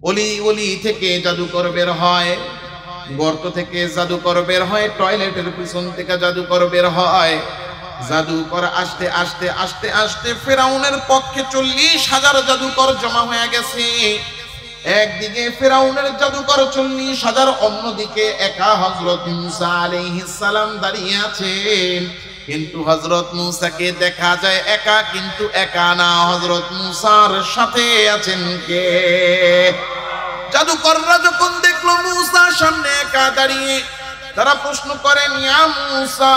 অলি অলি থেকে জাদুকর বের হয়, গর্ত থেকে জাদুকর বের হয়, টয়লেটের পিছন থেকে জাদুকর বের হয়। জাদুকর আসতে আসতে আসতে আসতে ফেরাউনের পক্ষে 40,000 জাদুকর জমা হয়ে গেছে। একদিকে ফেরাউনের জাদুকর 40,000, অন্যদিকে একা হযরত মুসা আলাইহিস সালাম দাঁড়িয়ে আছেন। কিন্তু হযরত মুসাকে দেখা যায় একা, কিন্তু একা না, হযরত মুসার সাথে আছেন কে? জাদুকররা যখন দেখলো মুসা সামনে একা দাঁড়িয়ে, তারা প্রশ্ন করেন, ইয়া মুসা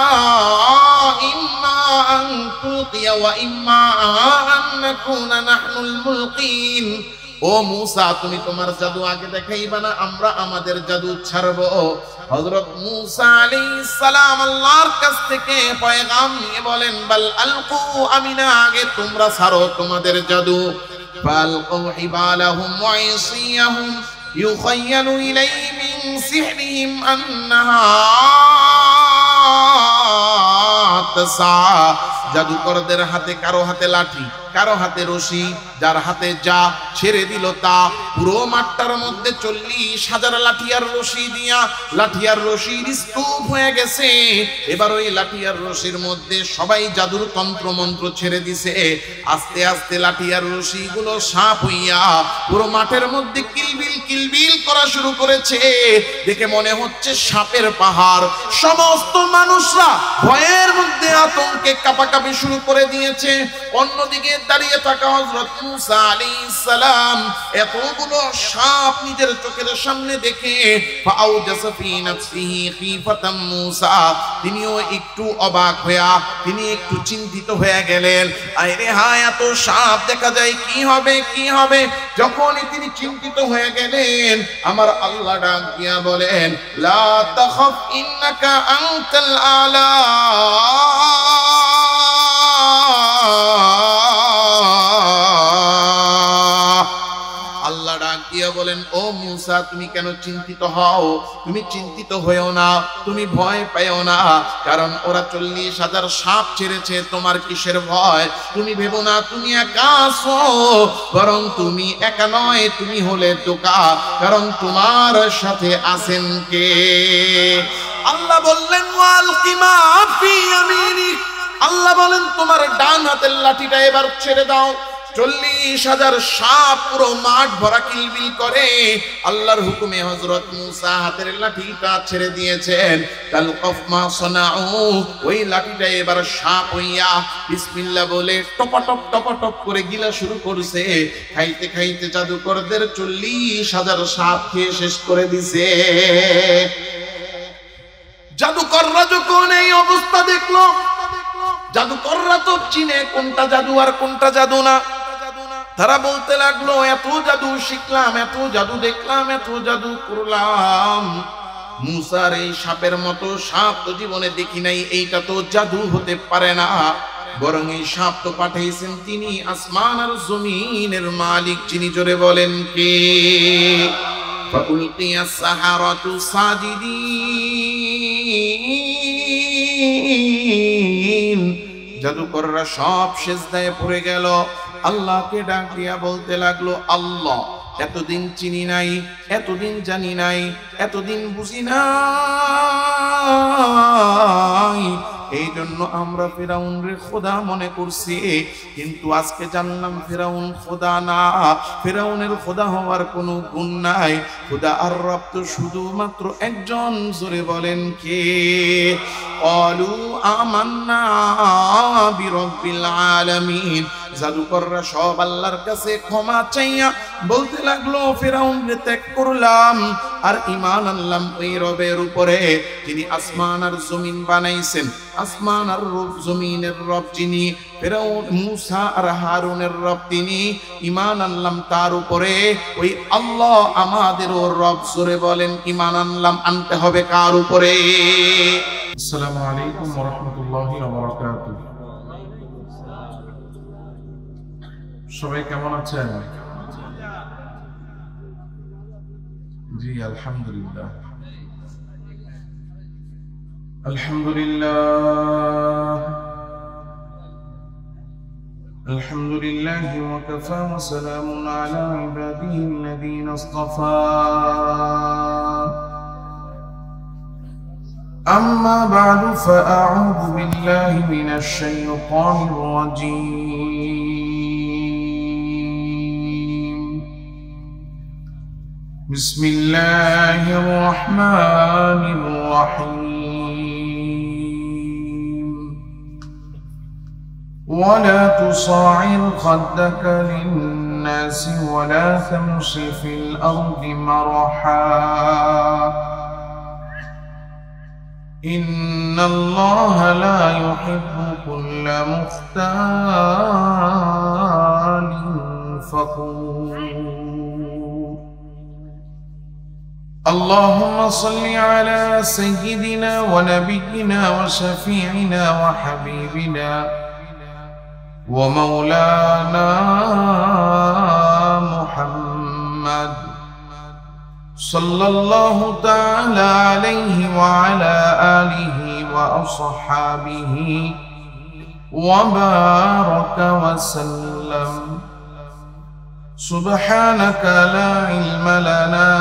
ইম্মা আন তুতিয়া ওয়া ইম্মা আন নাকুনা নাহনুল মুলকিন। ও মুসা, তুমি তোমার জাদু আগে দেখাইবা না, আমরা আমাদের জাদু ছাড়বো? হযরত মুসা আলাইহিস সালাম আল্লাহর কাছ থেকে পয়গাম নিয়ে বলেন, বাল আলকু, আমি না, আগে তোমরা ছাড়ো তোমাদের জাদু। ফালকু হিবালাহুম ওয়া ইসিয়াহুম ইউখায়্যালু ইলাইহি মিন সিহরিহিম আন্নাহা তাসা। জাদুকরদের হাতে কারো হাতে লাঠি, কারো হাতে রশি, যার হাতে যা ছেড়ে দিল তা। পুরো মাঠটার মধ্যে 40,000 লাঠি আর রশি দিয়া লাঠি আর রশির স্তূপ হয়ে গেছে। এবার ওই লাঠি আর রশির মধ্যে সবাই জাদুর তন্ত্র মন্ত্র ছেড়ে দিছে। আস্তে আস্তে লাঠি আর রশি গুলো সাপ হইয়া পুরো মাঠের মধ্যে কিলবিল কিলবিল করা শুরু করেছে। দেখে মনে হচ্ছে সাপের পাহাড়। সমস্ত মানুষরা ভয়ের মধ্যে আতঙ্কে কাঁপাকাঁপি শুরু করে দিয়েছে। অন্যদিকে দাঁড়িয়ে থাকা হযরত মুসা আলাইহিস সালাম এতগুলো সাপ নিজের চোখের সামনে দেখে ফাআউজাসা ফি নাফসিহি খিফাতাম মুসা, তিনিও একটু অবাক হইয়া, তিনি একটু চিন্তিত হয়ে গেলেন। আরে হায়, এত সাপ দেখা যায়, কি হবে কি হবে? যখনই তিনি চিন্তিত হয়ে গেলেন, আমার আল্লাহ ডাক দিয়া বলেন, লা তাখাফ ইন্নাকা আনতাল আলা। আল্লাহ ডাক দিয়া বলেন, ও মুসা, তুমি কেন চিন্তিত হও? তুমি চিন্তিত হয়েও না, তুমি ভয় পেও না, কারণ ওরা 40,000 সাপ ছেড়েছে। তোমার কিসের ভয়? তুমি ভেবো না তুমি একা আছো, বরং তুমি একা নয়, তুমি হলে ধোঁকা, কারণ তোমার সাথে আছেন কে? আল্লাহ বললেন, ওয়ালকি মা ফি ইয়ামিনিক। আল্লাহ বলেন, তোমার ডান হাতের লাঠিটা এবার ছেড়ে দাও। 40,000 সাপ পুরো মাঠ ভরা কিলবিল করে। আল্লাহর হুকুমে হযরত মুসা হাতের লাঠিটা ছেড়ে দিয়েছেন। তালকাফ মা সানাউ, ওই লাঠিটা এবার সাপ হইয়া বিসমিল্লাহ বলে টপাটপ টপাটপ করে গিলা শুরু করছে। খাইতে খাইতে জাদুকরদের 40,000 সাপ খেয়ে শেষ করে দিছে। জাদুকররা যখন এই অবস্থা দেখলো, জাদুকররা তো চিনে কোনটা জাদু আর কোনটা জাদু না। তারা বলতে লাগলো, এত জাদু শিখলাম, এত জাদু দেখলাম, এত জাদু করলাম, মুসার এই সাপের মতো সাপ তো জীবনে দেখি নাই, এইটা তো জাদু হতে পারে না, বরং এই সাপ তো পাঠাইছেন তিনি আসমান আর জমিনের মালিক, যিনি। জোরে বলেন কে? ফাউলকিয়াস সাহারাতু সাজিদিন। জাদুকররা সব সিজদায় পড়ে গেল। আল্লাহকে ডাক দিয়া বলতে লাগলো, আল্লাহ, এতদিন চিনি নাই, এতদিন জানি নাই, এতদিন বুঝি নাই, এই জন্য আমরা ফেরাউন রে খোদা মনে করছি, কিন্তু আজকে জানলাম ফেরাউন খোদা না, ফেরাউনের খোদা হওয়ার কোনো গুণ নাই। খোদা আর রব তো শুধুমাত্র একজন। জোরে বলেন কে? ক্বালু আমান্না বিরব্বিল আলামিন। জাদুকররা সব আল্লাহর কাছে ক্ষমা চাইয়া বলতে লাগলো, ফেরাউন রে ত্যাগ করলাম আর ঈমান আনলাম ওই রবের উপরে, যিনি আসমান আর জমিন বানাইছেন। আসমান আর জমিনের রব যিনি, ফেরাউন, মুসা আর হারুনের রব তিনি, ঈমান আনলাম তার উপরে। ওই আল্লাহ আমাদেরও রব। জোরে বলেন, ঈমান আনলাম। আনতে হবে কার উপরে? আসসালামু আলাইকুম ওয়া রাহমাতুল্লাহি ওয়া বারাকাতুহু। সবাই কেমন আছেন? জি আলহামদুলিল্লাহ, আলহামদুলিল্লাহ, الحمد لله وكفى وسلام على عباده الذين اصطفى أما بعد فأعوذ بالله من الشيطان الرجيم بسم الله الرحمن الرحيم ولا تصاعر خدك للناس ولا تمش في الأرض مرحا إن الله لا يحب كل مختال فخور اللهم صل على سيدنا ونبينا وشفيعنا وحبيبنا ومولانا محمد صلى الله تعالى عليه وعلى آله وأصحابه وبارك وسلم سبحانك لا علم لنا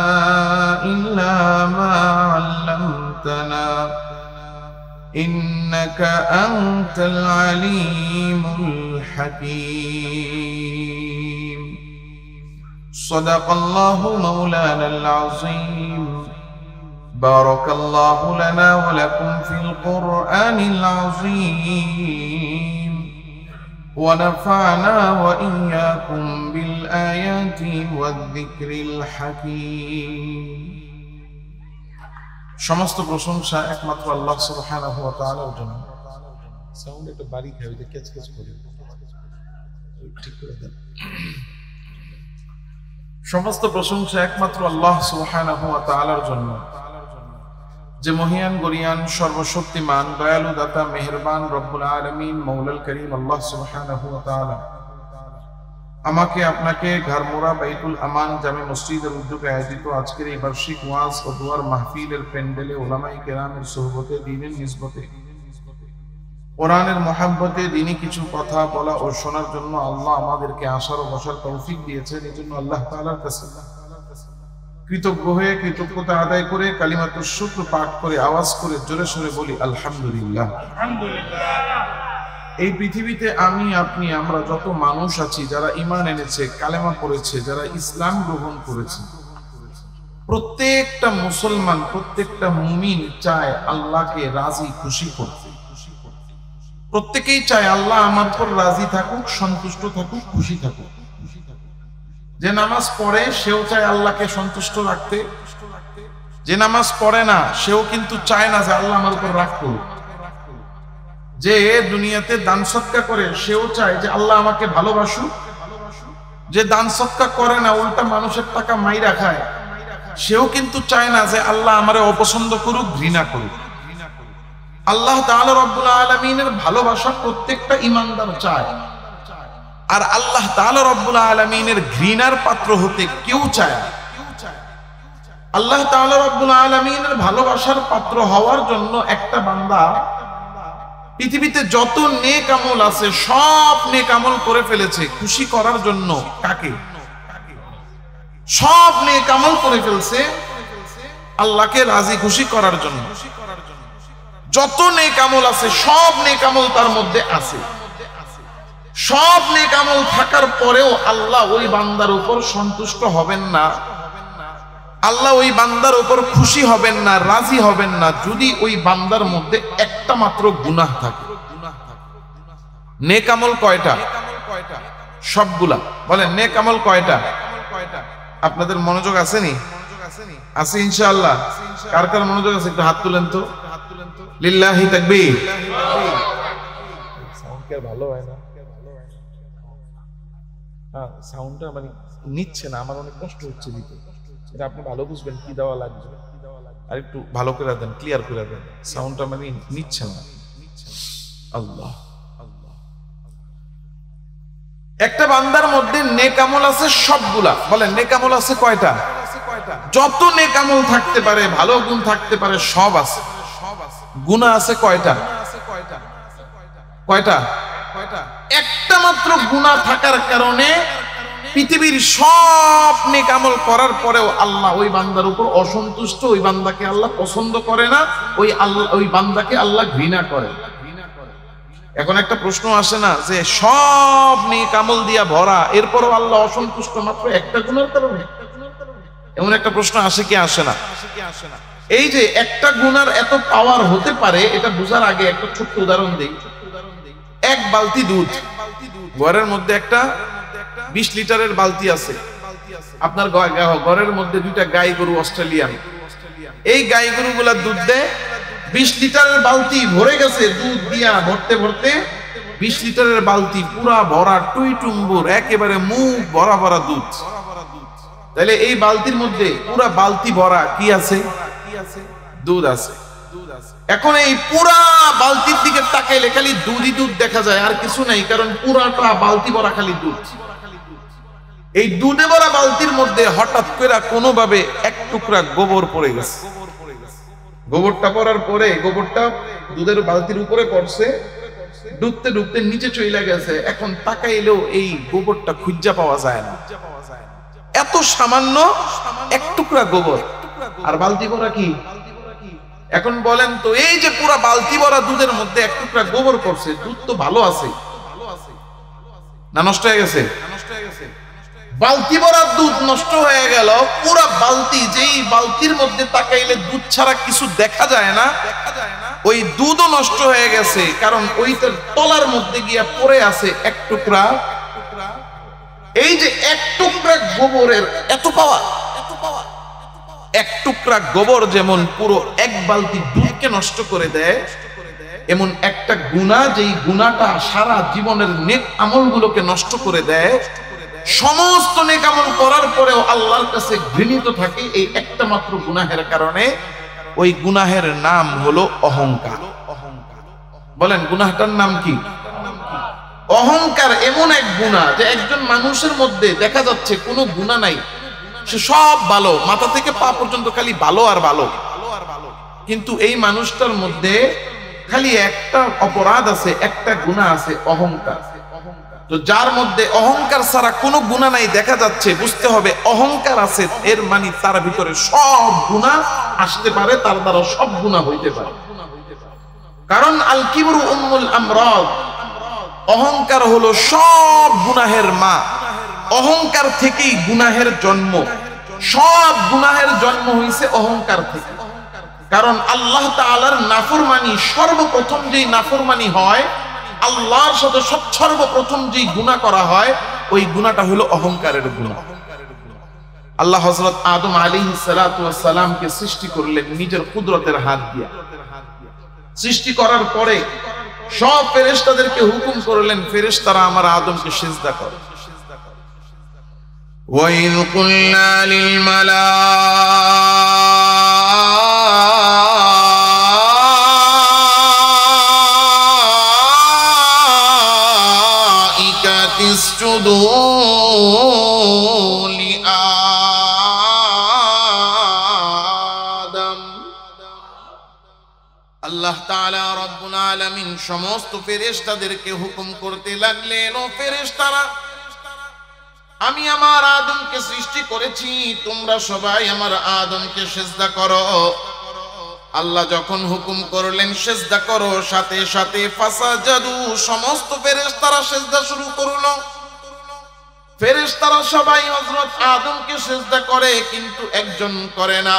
إلا ما علمتنا إنك أنت العليم الحكيم صدق الله مولانا العظيم بارك الله لنا ولكم في القرآن العظيم ونفعنا وإياكم بالآيات والذكر الحكيم সমস্ত প্রশংসা একমাত্র আল্লাহ সুবহানাহু ওয়া তাআলার জন্য। সাউন্ড একটু বাড়ি খায়, ওই যে ক্যাচ ক্যাচ করে ঠিক করে দেন। সমস্ত প্রশংসা একমাত্র আল্লাহ সুবহানাহু ওয়া তাআলার জন্য, যে মহিয়ান গরিয়ান সর্বশক্তিমান দয়ালু দাতা মেহেরবান রব্বুল আলামিন মাওলাল করিম আল্লাহ সুবহানাহু ওয়া তাআলা আমাকে আপনাকে ঘরমোড়া বাইতুল আমান জামে মসজিদের উদ্যোগে আয়োজিত আজকের এই বার্ষিক ওয়াজ ও দুয়ার মাহফিলের প্যান্ডেলে উলামায়ে কেরামের সোহবতে দ্বীনের নিসবতে কোরআনের মহব্বতে দ্বীনি কিছু কথা বলা ও শোনার জন্য আল্লাহ আমাদেরকে আসার ও বসার তৌফিক দিয়েছেন। এই জন্য আল্লাহ তাআলার কাছে কৃতজ্ঞ হয়ে কৃতজ্ঞতা আদায় করে কালিমাতুশ শুকর পাঠ করে আওয়াজ করে জোরে সোরে বলি আলহামদুলিল্লাহ। এই পৃথিবীতে আমি আপনি আমরা যত মানুষ আছি যারা ঈমান এনেছে, কালেমা পড়েছে, যারা ইসলাম গ্রহণ করেছে, প্রত্যেকটা মুসলমান প্রত্যেকটা মুমিন চায় আল্লাহকে রাজি খুশি করতে। প্রত্যেকেই চায় আল্লাহ আমার উপর রাজি থাকুক, সন্তুষ্ট থাকুক, খুশি থাকুক। যে নামাজ পড়ে সেও চায় আল্লাহকে সন্তুষ্ট রাখতে, যে নামাজ পড়ে না সেও কিন্তু চায় না যে আল্লাহ আমার উপর রাগ করুক। যে দুনিয়াতে দান সদকা করে সেও চায় যে আল্লাহ আমাকে ভালোবাসুক। যে দান সদকা করে না, উল্টা মানুষের টাকা মাইরা খায়, সেও কিন্তু চায় না যে আল্লাহ আমারে অপছন্দ করুক, ঘৃণা করুক। আল্লাহ তাআলা রব্বুল আলামিনের ভালোবাসা প্রত্যেকটা ঈমানদার চায়, আর আল্লাহ তাআলা রব্বুল আলামিনের ঘৃণার পাত্র হতে কেউ চায় না। আল্লাহ তাআলা রব্বুল আলামিনের ভালোবাসার পাত্র হওয়ার জন্য একটা বান্দা পৃথিবীতে যত নেক আমল আছে সব নেক আমল করে ফেলেছে খুশি করার জন্য। কাকে? সব নেক আমল করে ফেলছে আল্লাহকে রাজি খুশি করার জন্য। যত নেক আমল আছে সব নেক আমল তার মধ্যে আছে। সব নেক আমল থাকার পরেও আল্লাহ ওই বান্দার উপর সন্তুষ্ট হবেন না, আল্লাহ ওই বান্দার উপর খুশি হবেন না, রাজি হবেন না যদি ওই বান্দার মধ্যে একটা মাত্র গুনাহ থাকে। নেক আমল কয়টা? সবগুলা। বলেন নেক আমল কয়টা? আপনাদের মনোযোগ আছে নি? আছে ইনশাআল্লাহ। কার কার মনোযোগ আছে একটু হাত তুলেন তো। লিল্লাহি তাকবীর। সাউন্ড কি ভালো হয় না? হ্যাঁ, সাউন্ডটা মানে নিচ্ছে না, আমার অনেক কষ্ট হচ্ছে দিতে। এটা আপনি ভালো বুঝবেন কি দেওয়া লাগবে, আর একটু ভালো করে দেন, ক্লিয়ার করে দেন। সাউন্ডটা মানে নিচ্ছে না। আল্লাহ একটা বান্দার মধ্যে নেক আমল আছে সবগুলা। বলেন নেক আমল আছে কয়টা? যত নেক আমল থাকতে পারে, ভালো গুণ থাকতে পারে, সব আছে। গুনাহ আছে কয়টা? কয়টা? একটা মাত্র গুনাহ থাকার কারণে পৃথিবীর সব নেক আমল করার পরেও আল্লাহ ওই বান্দার উপর অসন্তুষ্ট, ওই বান্দাকে আল্লাহ পছন্দ করে না, ওই বান্দাকে আল্লাহ ঘৃণা করে। এখন একটা প্রশ্ন আসে না যে সব নেক আমল দিয়া ভরা, এরপরও আল্লাহ অসন্তুষ্ট মাত্র একটা গুনার কারণে? এমন একটা প্রশ্ন আসে কি আসে না? এই যে একটা গুনার এত পাওয়ার হতে পারে, এটা বোঝার আগে একটা ছোট্ট উদাহরণ দেই। এক বালতি দুধ, ঘরের মধ্যে একটা 20 লিটারের বালতি আছে, আপনার ঘরের মধ্যে দুইটা গাই গরু অস্ট্রেলিয়ান, এই গাই গরুগুলা দুধ দেয়। 20 লিটারের বালতি ভরে গেছে দুধ দিয়া, ভরতে ভরতে 20 লিটারের বালতি পুরা ভরা, টুই টুম্বুর একেবারে মুখ ভরা ভরা দুধ। তাহলে এই বালতির মধ্যে পুরা বালতি ভরা কি আছে? দুধ আছে। এখন এই পুরা বালতির দিকে তাকাইলে খালি দুধই দুধ দেখা যায়, আর কিছু নাই, কারণ পুরাটা বালতি ভরা খালি দুধ। এই দুধে ভরা বালতির মধ্যে হঠাৎ করে কোনোভাবে এক টুকরা গোবর পড়ে গেছে। গোবরটা পড়ার পরে গোবরটা দুধের বালতির উপরে পড়ছে, ডুবতে ডুবতে নিচে চলে গেছে। এখন তাকাইলেও এই গোবরটা খুঁজা পাওয়া যায় না, এত সামান্য এক টুকরা গোবর। আর বালতি ভরা কি? এখন বলেন তো, এই যে পুরা বালতি ভরা দুধের মধ্যে এক টুকরা গোবর পড়ছে, দুধ তো ভালো আছে না নষ্ট হয়ে গেছে? বালতি ভরা দুধ নষ্ট হয়ে গেল। পুরা বালতি, যেই বালতির মধ্যে তাকাইলে দুধ ছাড়া কিছু দেখা যায় না, ওই দুধও নষ্ট হয়ে গেছে, কারণ ওইটার তলার মধ্যে গিয়া পড়ে আছে এক টুকরা। এই যে এক টুকরা গোবরের এত পাওয়া, এক টুকরা গোবর যেমন পুরো এক বালতি দুধকে নষ্ট করে দেয়, এমন একটা গুনাহ, যেই গুনাহটা সারা জীবনের নেক আমলগুলোকে নষ্ট করে দেয়। সমস্ত নেক আমল করার পরেও আল্লাহর কাছে ঘৃণিত থাকে এই একটা মাত্র গুনাহের কারণে। ওই গুনাহের নাম হলো অহংকার। বলেন গুনাহটার নাম কি? অহংকার এমন এক গুনাহ যে একজন মানুষের মধ্যে দেখা যাচ্ছে কোনো গুনাহ নাই, সে সব ভালো, মাথা থেকে পা পর্যন্ত খালি ভালো আর ভালো, কিন্তু এই মানুষটার মধ্যে খালি একটা অপরাধ আছে, একটা গুনাহ আছে, অহংকার। তো যার মধ্যে অহংকার ছাড়া কোনো গুনাহ নাই দেখা যাচ্ছে, বুঝতে হবে অহংকার আছে, এর মানে তার ভিতরে সব গুনাহ আসতে পারে, তার দ্বারা সব গুনাহ হইতে পারে। কারণ আল কিবরু উম্মুল আমরাদ, অহংকার হলো সব গুনাহের মা। অহংকার থেকেই গুনাহের জন্ম, সব গুনাহের জন্ম হইছে অহংকার থেকে। কারণ আল্লাহ তাআলার নাফরমানি, সর্বপ্রথম যেই নাফরমানি হয়, আল্লাহর সাথে সর্বপ্রথম যেই গুনাহ করা হয়, ওই গুনাহটা হলো অহংকারের গুনাহ। আল্লাহ হযরত আদম আলাইহিস সালাতু ওয়াস সালামকে সৃষ্টি করলেন নিজের কুদরতের হাত দিয়ে। সৃষ্টি করার পরে সব ফেরেশতাদেরকে হুকুম করলেন, ফেরেশতারা আমার আদমকে সিজদা করো। وَإِذْ قُلْنَا لِلْمَلَائِكَةِ اسْجُدُوا لِآدَمَ। আল্লাহ তাআলা রব্বুল আলামিন সমস্ত ফেরেশতাদেরকে হুকুম করতে লাগলেন, ও ফেরেশতারা, আমি আমার আদমকে সৃষ্টি করেছি, তোমরা সবাই আমার আদমকে সিজদা করো। আল্লাহ যখন হুকুম করলেন সিজদা করো, সাথে সাথে ফাসাজাদু, সমস্ত ফেরেশতারা সিজদা শুরু করলো। ফেরেশতারা সবাই হযরত আদমকে সিজদা করে, কিন্তু একজন করে না।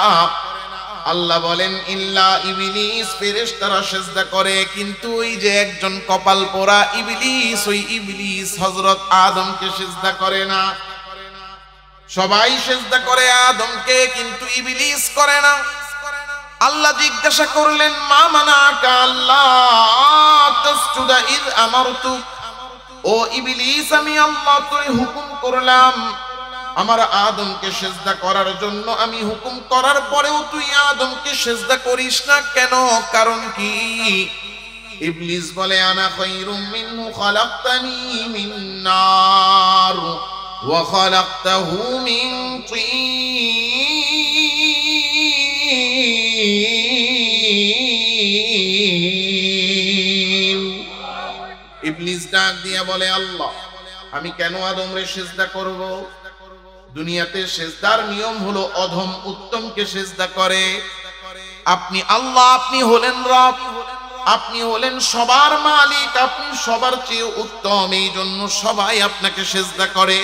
আল্লাহ বলেন ইল্লা ইবলিস, ফেরেশতারা সিজদা করে, কিন্তু ওই যে একজন কপাল পোড়া ইবলিস, ওই ইবলিস হযরত আদমকে সিজদা করে না। সবাই সিজদা করে আদমকে, কিন্তু ইবলিস করে না। আল্লাহ জিজ্ঞাসা করলেন, মা মানাকা আল্লাহ তাসজুদা ইয আমারতুক, ও ইবলিস, আমি আল্লাহ তোরে হুকুম করলাম আমার আদমকে সিজদা করার জন্য, আমি হুকুম করার পরেও তুই আদমকে সিজদা করিস না কেন? কারণ কি? ইবলিস বলে, আনা খায়রুম মিনহু খালাকতানি মিন নার ওয়া খালাকতাহু মিন তিন। ইবলিস ডাক দিয়া বলে, আল্লাহ আমি কেন আদমরে সিজদা করব? দুনিয়াতে সিজদার নিয়ম হলো অধম উত্তমকে সিজদা করে। আপনি আল্লাহ, আপনি হলেন রব, আপনি হলেন সবার মালিক, আপনি সবার চেয়ে উত্তম, এই জন্য সবাই আপনাকে সিজদা করে।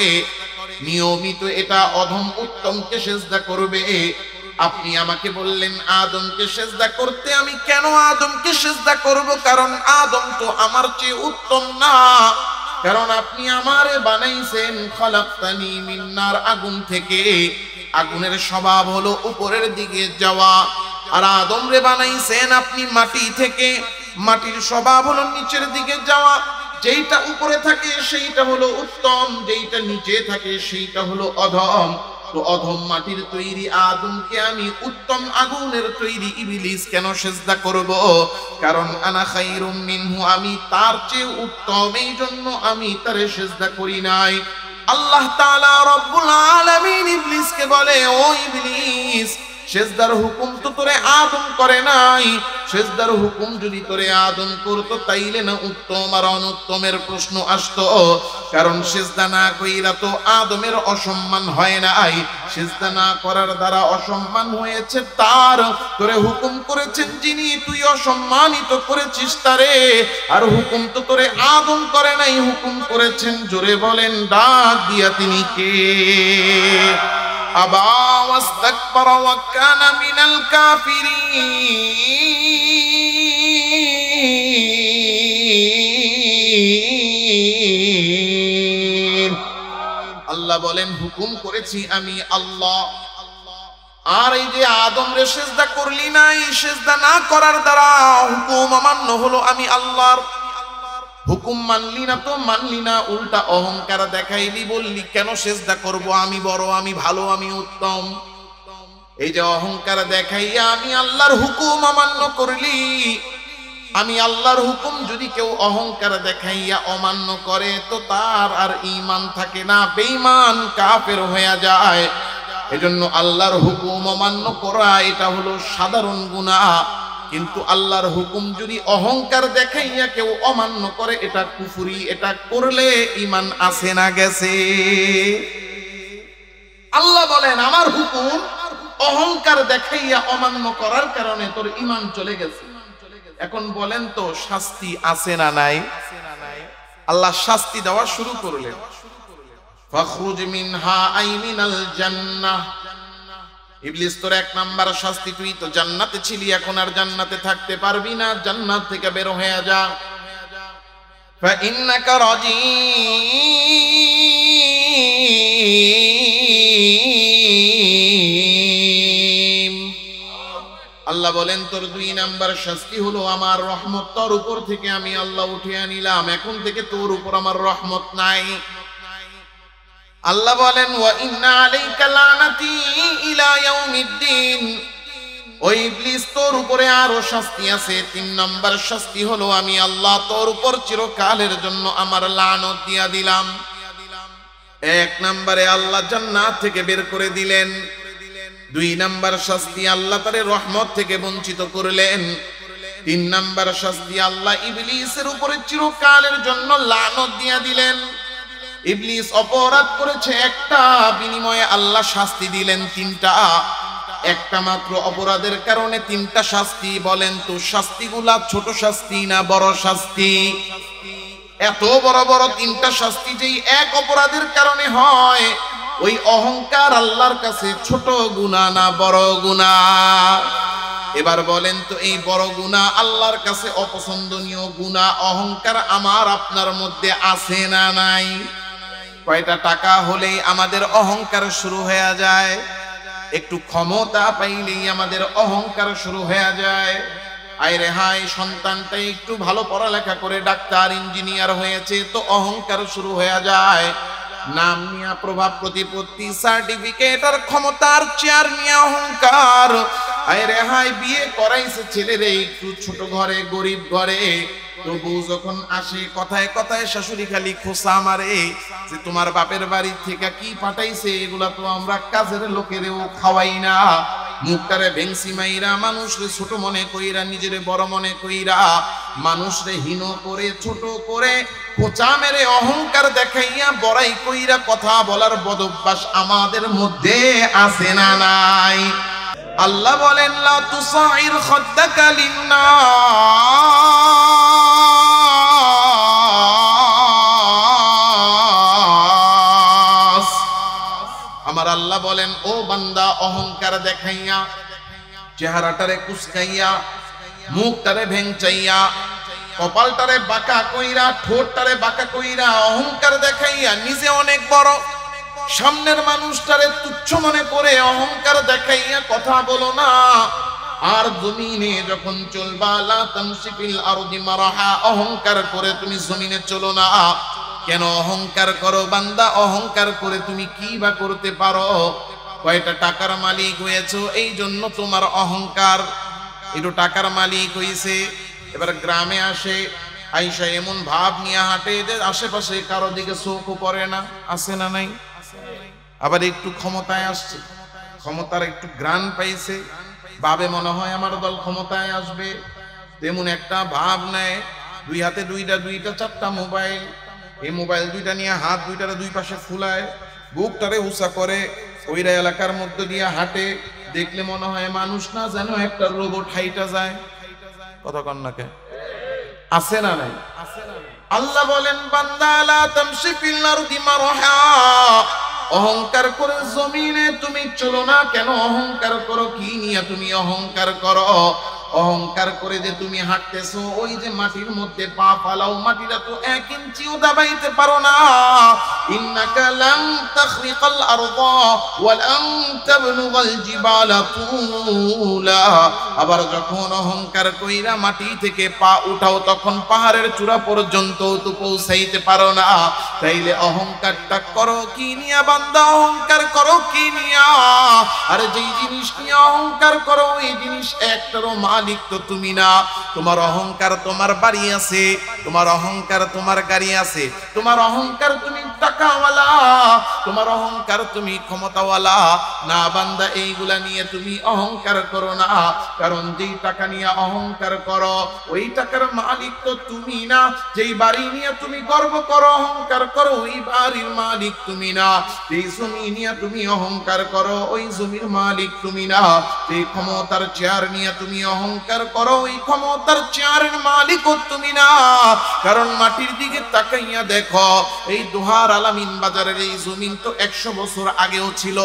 নিয়মিত এটা অধম উত্তমকে সিজদা করবে। আপনি আমাকে বললেন আদমকে সিজদা করতে, আমি কেন আদমকে সিজদা করব? কারণ আদম তো আমার চেয়ে উত্তম না। কারণ আপনি আমারে বানাইছেন খলাকতানি মিন নার, আগুন থেকে। আগুনের স্বভাব হলো উপরের দিকে যাওয়া। আর আদম রে বানাইছেন আপনি মাটি থেকে, মাটির স্বভাব হলো নিচের দিকে যাওয়া। যেইটা উপরে থাকে সেইটা হলো উত্তম, যেইটা নিচে থাকে সেইটা হলো অধম। তো অধম মাটির তৈরি আদমকে আমি উত্তম আগুনের তৈরি ইবলিস কেন সিজদা করব? কারণ আনা খায়রুম মিনহু, আমি তার চেয়ে উত্তম, এই জন্য আমি তারে সিজদা করি নাই। আল্লাহ তাআলা রব্বুল আলামিন ইবলিসকে বলে, ও ইবলিস, সিজদার হুকুম তো তোরে আদম করে নাই। সিজদার হুকুম যদি তোরে আদম করতো তাইলে না উত্তম আর অনুত্তমের প্রশ্ন আসতো। কারণ সিজদা না কইরা তো আদমের অসম্মান হয় নাই, সিজদা না করার দ্বারা অসম্মান হয়েছে তার। তোরে হুকুম করেছেন যিনি, তুই অসম্মানিত করেছিস তারে। আর হুকুম তো তোরে আদম করে নাই, হুকুম করেছেন, জোরে বলেন ডাক দিয়া তিনি কে? আবা ওয়াস্তাকবারা ওয়া কানা মিনাল কাফিরিন। আল্লাহ বলেন হুকুম করেছি আমি আল্লাহ। আর এই যে আদম রে সিজদা করলি না, এই সিজদা না করার দ্বারা হুকুম অমান্য হলো আমি আল্লাহর। হুকুম মানলি না তো মানলি না, উল্টা অহংকার দেখাইলি, বললি কেন সিজদা করব, আমি বড়, আমি ভালো, আমি উত্তম। এই যে অহংকার দেখাইয়া আমি আল্লাহর হুকুম অমান্য করলি। আমি আল্লাহর হুকুম যদি কেউ অহংকার দেখাইয়া অমান্য করে তো তার আর ঈমান থাকে না, বেঈমান কাফের হয়ে যায়। এজন্য আল্লাহর হুকুম অমান্য করা এটা হলো সাধারণ গুনাহ। কিন্তু আল্লাহর হুকুম যদি অহংকার দেখাইয়া কেউ অমান্য করে এটা কুফরি, এটা করলে ঈমান আছে না গেছে? আল্লাহ বলেন আমার হুকুম অহংকার দেখাইয়া অমান্য করার কারণে তোর ঈমান চলে গেছে। এখন বলেন তো শাস্তি আছে না নাই? আল্লাহ শাস্তি দেওয়া শুরু করলেন, ফাখরুজ মিনহা আই মিনাল জান্নাহ। ইবলিস তোর এক নাম্বার শাস্তি, তুই তো জান্নাতে ছিলি, এখন আর জান্নাতে থাকতে পারবি না, জান্নাত থেকে বের হয়ে যা। ফাইন্নাকা রাজিম। আল্লাহ বলেন তোর দুই নাম্বার শাস্তি হলো আমার রহমত তোর উপর থেকে আমি আল্লাহ উঠিয়ে নিলাম, এখন থেকে তোর উপর আমার রহমত নাই। আল্লাহ বলেন ওয়া ইন্না আলাইকা লানাতি ইলা ইয়াউমিদ্দিন। ওই ইবলিস তোর উপরে আরো শাস্তি আছে। তিন নাম্বার শাস্তি হলো আমি আল্লাহ তোর উপর চিরকালের জন্য আমার লানত দিয়া দিলাম। এক নম্বরে আল্লাহ জান্নাত থেকে বের করে দিলেন। দুই নাম্বার শাস্তি আল্লাহ তারে রহমত থেকে বঞ্চিত করলেন। তিন নাম্বার শাস্তি আল্লাহ ইবলিসের উপরে চিরকালের জন্য লানত দিয়া দিলেন। ইবলিস অপরাধ করেছে একটা, বিনিময়ে আল্লাহ শাস্তি দিলেন তিনটা। একটা মাত্র অপরাধের কারণে তিনটা শাস্তি। বলেন তো শাস্তিগুলা ছোট শাস্তি না বড় শাস্তি? এত বড় বড় তিনটা শাস্তি যেই এক অপরাধের কারণে হয়, ওই অহংকার আল্লাহর কাছে ছোট গুনাহ না বড় গুনাহ? এবার বলেন তো এই বড় গুনাহ আল্লাহর কাছে অপছন্দনীয় গুনাহ অহংকার আমার আপনার মধ্যে আছে না নাই? কয়টা টাকা হলেই আমাদের অহংকার শুরু হয়ে যায়, একটু ক্ষমতা পাইলেই আমাদের অহংকার শুরু হয়ে যায়। আইরে হাই সন্তানটা একটু ভালো পড়ালেখা করে ডাক্তার ইঞ্জিনিয়ার হয়েছে তো অহংকার শুরু হয়ে যায়। নাম নিয়ে প্রভাব প্রতিপত্তি সার্টিফিকেট আর ক্ষমতার চেয়ার নিয়ে অহংকার। আইরে হাই বিয়ে করাইছে ছেলেরে একটু ছোট ঘরে, গরিব ঘরে, তবু যখন আসে কথায় কথায় শাশুড়ি খালি খোসা মারে যে তোমার বাপের বাড়ি থেকে কি পাঠাইছে, এগুলা তো আমরা কাজের লোকেরেও খাওয়াই না। মুখটারে ভেংসি মাইরা মানুষরে ছোট মনে কইরা নিজেরে বড় মনে কইরা মানুষরে হীন করে ছোট করে কোচা মেরে অহংকার দেখাইয়া বড়াই কইরা কথা বলার বদভ্যাস আমাদের মধ্যে আছে না নাই? আল্লাহ বলেন লা তুসাইর খাদ্দাকা লিন্নাস। আমার আল্লাহ বলেন ও বান্দা, অহংকার দেখাইয়া, চেহারাটারে কুচকাইয়া, মুখটারে ভেঙচাইয়া, কপালটারে বাঁকা কইরা, ঠোঁটটারে বাঁকা কইরা, অহংকার দেখাইয়া নিজে অনেক বড়, সামনের মানুষটারে তুচ্ছ মনে করে অহংকার দেখাইয়া কথা বলো না। আর জমিনে যখন চলবা, লা তামশি ফিল আরদি মারাহা, অহংকার করে তুমি জমিনে চলো না। কেন অহংকার করো বান্দা? অহংকার করে তুমি কি বা করতে পারো? কয়টা টাকার মালিক হয়েছো, এই জন্য তোমার অহংকার। একটু টাকার মালিক হইছে, এবার গ্রামে আসে, আইসা এমন ভাব নিয়ে হাঁটে যে আশেপাশে কারো দিকে চোখও পড়ে না। আছে না নাই? আবার একটু ক্ষমতায় আসছে, ক্ষমতার একটু গ্রান পাইছে, ভাবে মনে হয় আমার দল ক্ষমতায় আসবে, তেমন একটা ভাব নেয়। দুই হাতে দুইটা চারটা মোবাইল, এই মোবাইল দুইটা নিয়ে হাত দুইটারে দুই পাশে ফুলায়, বুকটারে উঁচা করে, ওইরা এলাকার মধ্যে দিয়ে হাঁটে, দেখলে মনে হয় মানুষ না, যেন একটা রোবট হাইটা যায়। কথা কন না কে? আছে না নাই? আল্লাহ বলেন বান্দা লা তামশি ফিল আরদি মারহা, অহংকার করে জমিনে তুমি চলো না। কেন অহংকার করো? কি নিয়ে তুমি অহংকার করো? অহংকার করে যে তুমি হাঁটতেছো, ওই যে মাটির মধ্যে পা ফালাও, মাটিটা তো 1 ইঞ্চিও দাবাইতে পারো না। ইন্নাকা লান তাখরিকাল আরদা ওয়া লান তাবলুগাল জিবালা তুলা। আবার যখন অহংকার কইরা মাটি থেকে পা উঠাও, তখন পাহাড়ের চূড়া পর্যন্ত তো পৌঁছাইতে পারো না। তাইলে অহংকারটা করো কি নিয়া বান্দা? অহংকার করো কি নিয়া? আর যেই জিনিস নিয়ে অহংকার করো, ওই জিনিস একটারও মালিক তো তুমি না। তোমার অহংকার তোমার বাড়ি আছে, তোমার অহংকার তোমার গাড়ি আছে, তোমার অহংকার তুমি টাকাওয়ালা, তোমার অহংকার তুমি ক্ষমতাওয়ালা না। বান্দা এইগুলা নিয়ে তুমি অহংকার করো না, কারণ যেই টাকা নিয়ে অহংকার করো, ওই টাকার মালিক তো তুমি না। যেই বাড়ি নিয়ে তুমি গর্ব করো, অহংকার করো, ওই বাড়ির মালিক তুমি না। যেই জমি নিয়ে তুমি অহংকার করো, ওই জমির মালিক তুমি না। যেই ক্ষমতার চেয়ার নিয়ে তুমি অহংকার করো, ওই ক্ষমতার চেয়ারের মালিকও তুমি না। কারণ মাটির দিকে তাকাইয়া দেখো, এই দোহার আলামিন বাজারের এই জমিন তো 100 বছর আগেও ছিল।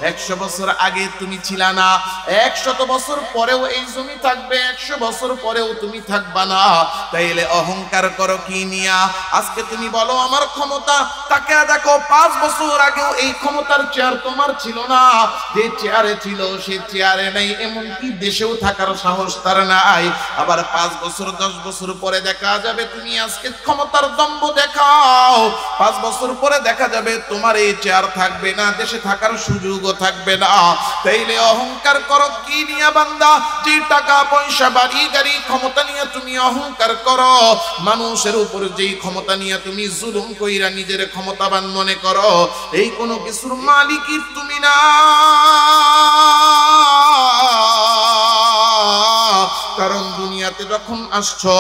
100 বছর আগে তুমি ছিলা না, 100 বছর পরেও এই জমি থাকবে, 100 বছর পরেও তুমি থাকবা না। তাইলে অহংকার করো কি নিয়া? আজকে তুমি বলো আমার ক্ষমতা, তাকে দেখো 5 বছর আগেও এই ক্ষমতার চেয়ার তোমার ছিল না। যে চেয়ারে ছিল সে চেয়ারে নেই, এমনকি দেশেও থাকার সাহস তার নাই। আবার 5 বছর 10 বছর পরে দেখা যাবে তুমি আজকে ক্ষমতার দম্ভ দেখাও, 5 বছর পরে দেখা যাবে তোমার এই চেয়ার থাকবে না, দেশে থাকার সুযোগও থাকবে না। তাইলে অহংকার করো কি নিয়া বান্দা? যে টাকা পয়সা বাড়ি গাড়ি ক্ষমতা নিয়ে তুমি অহংকার করো, মানুষের উপর যেই ক্ষমতা নিয়ে তুমি জুলুম কইরা নিজের ক্ষমতাবান মনে করো, এই কোনো কিছুর মালিকই তুমি না। কারণ দুনিয়াতে যখন আসছো,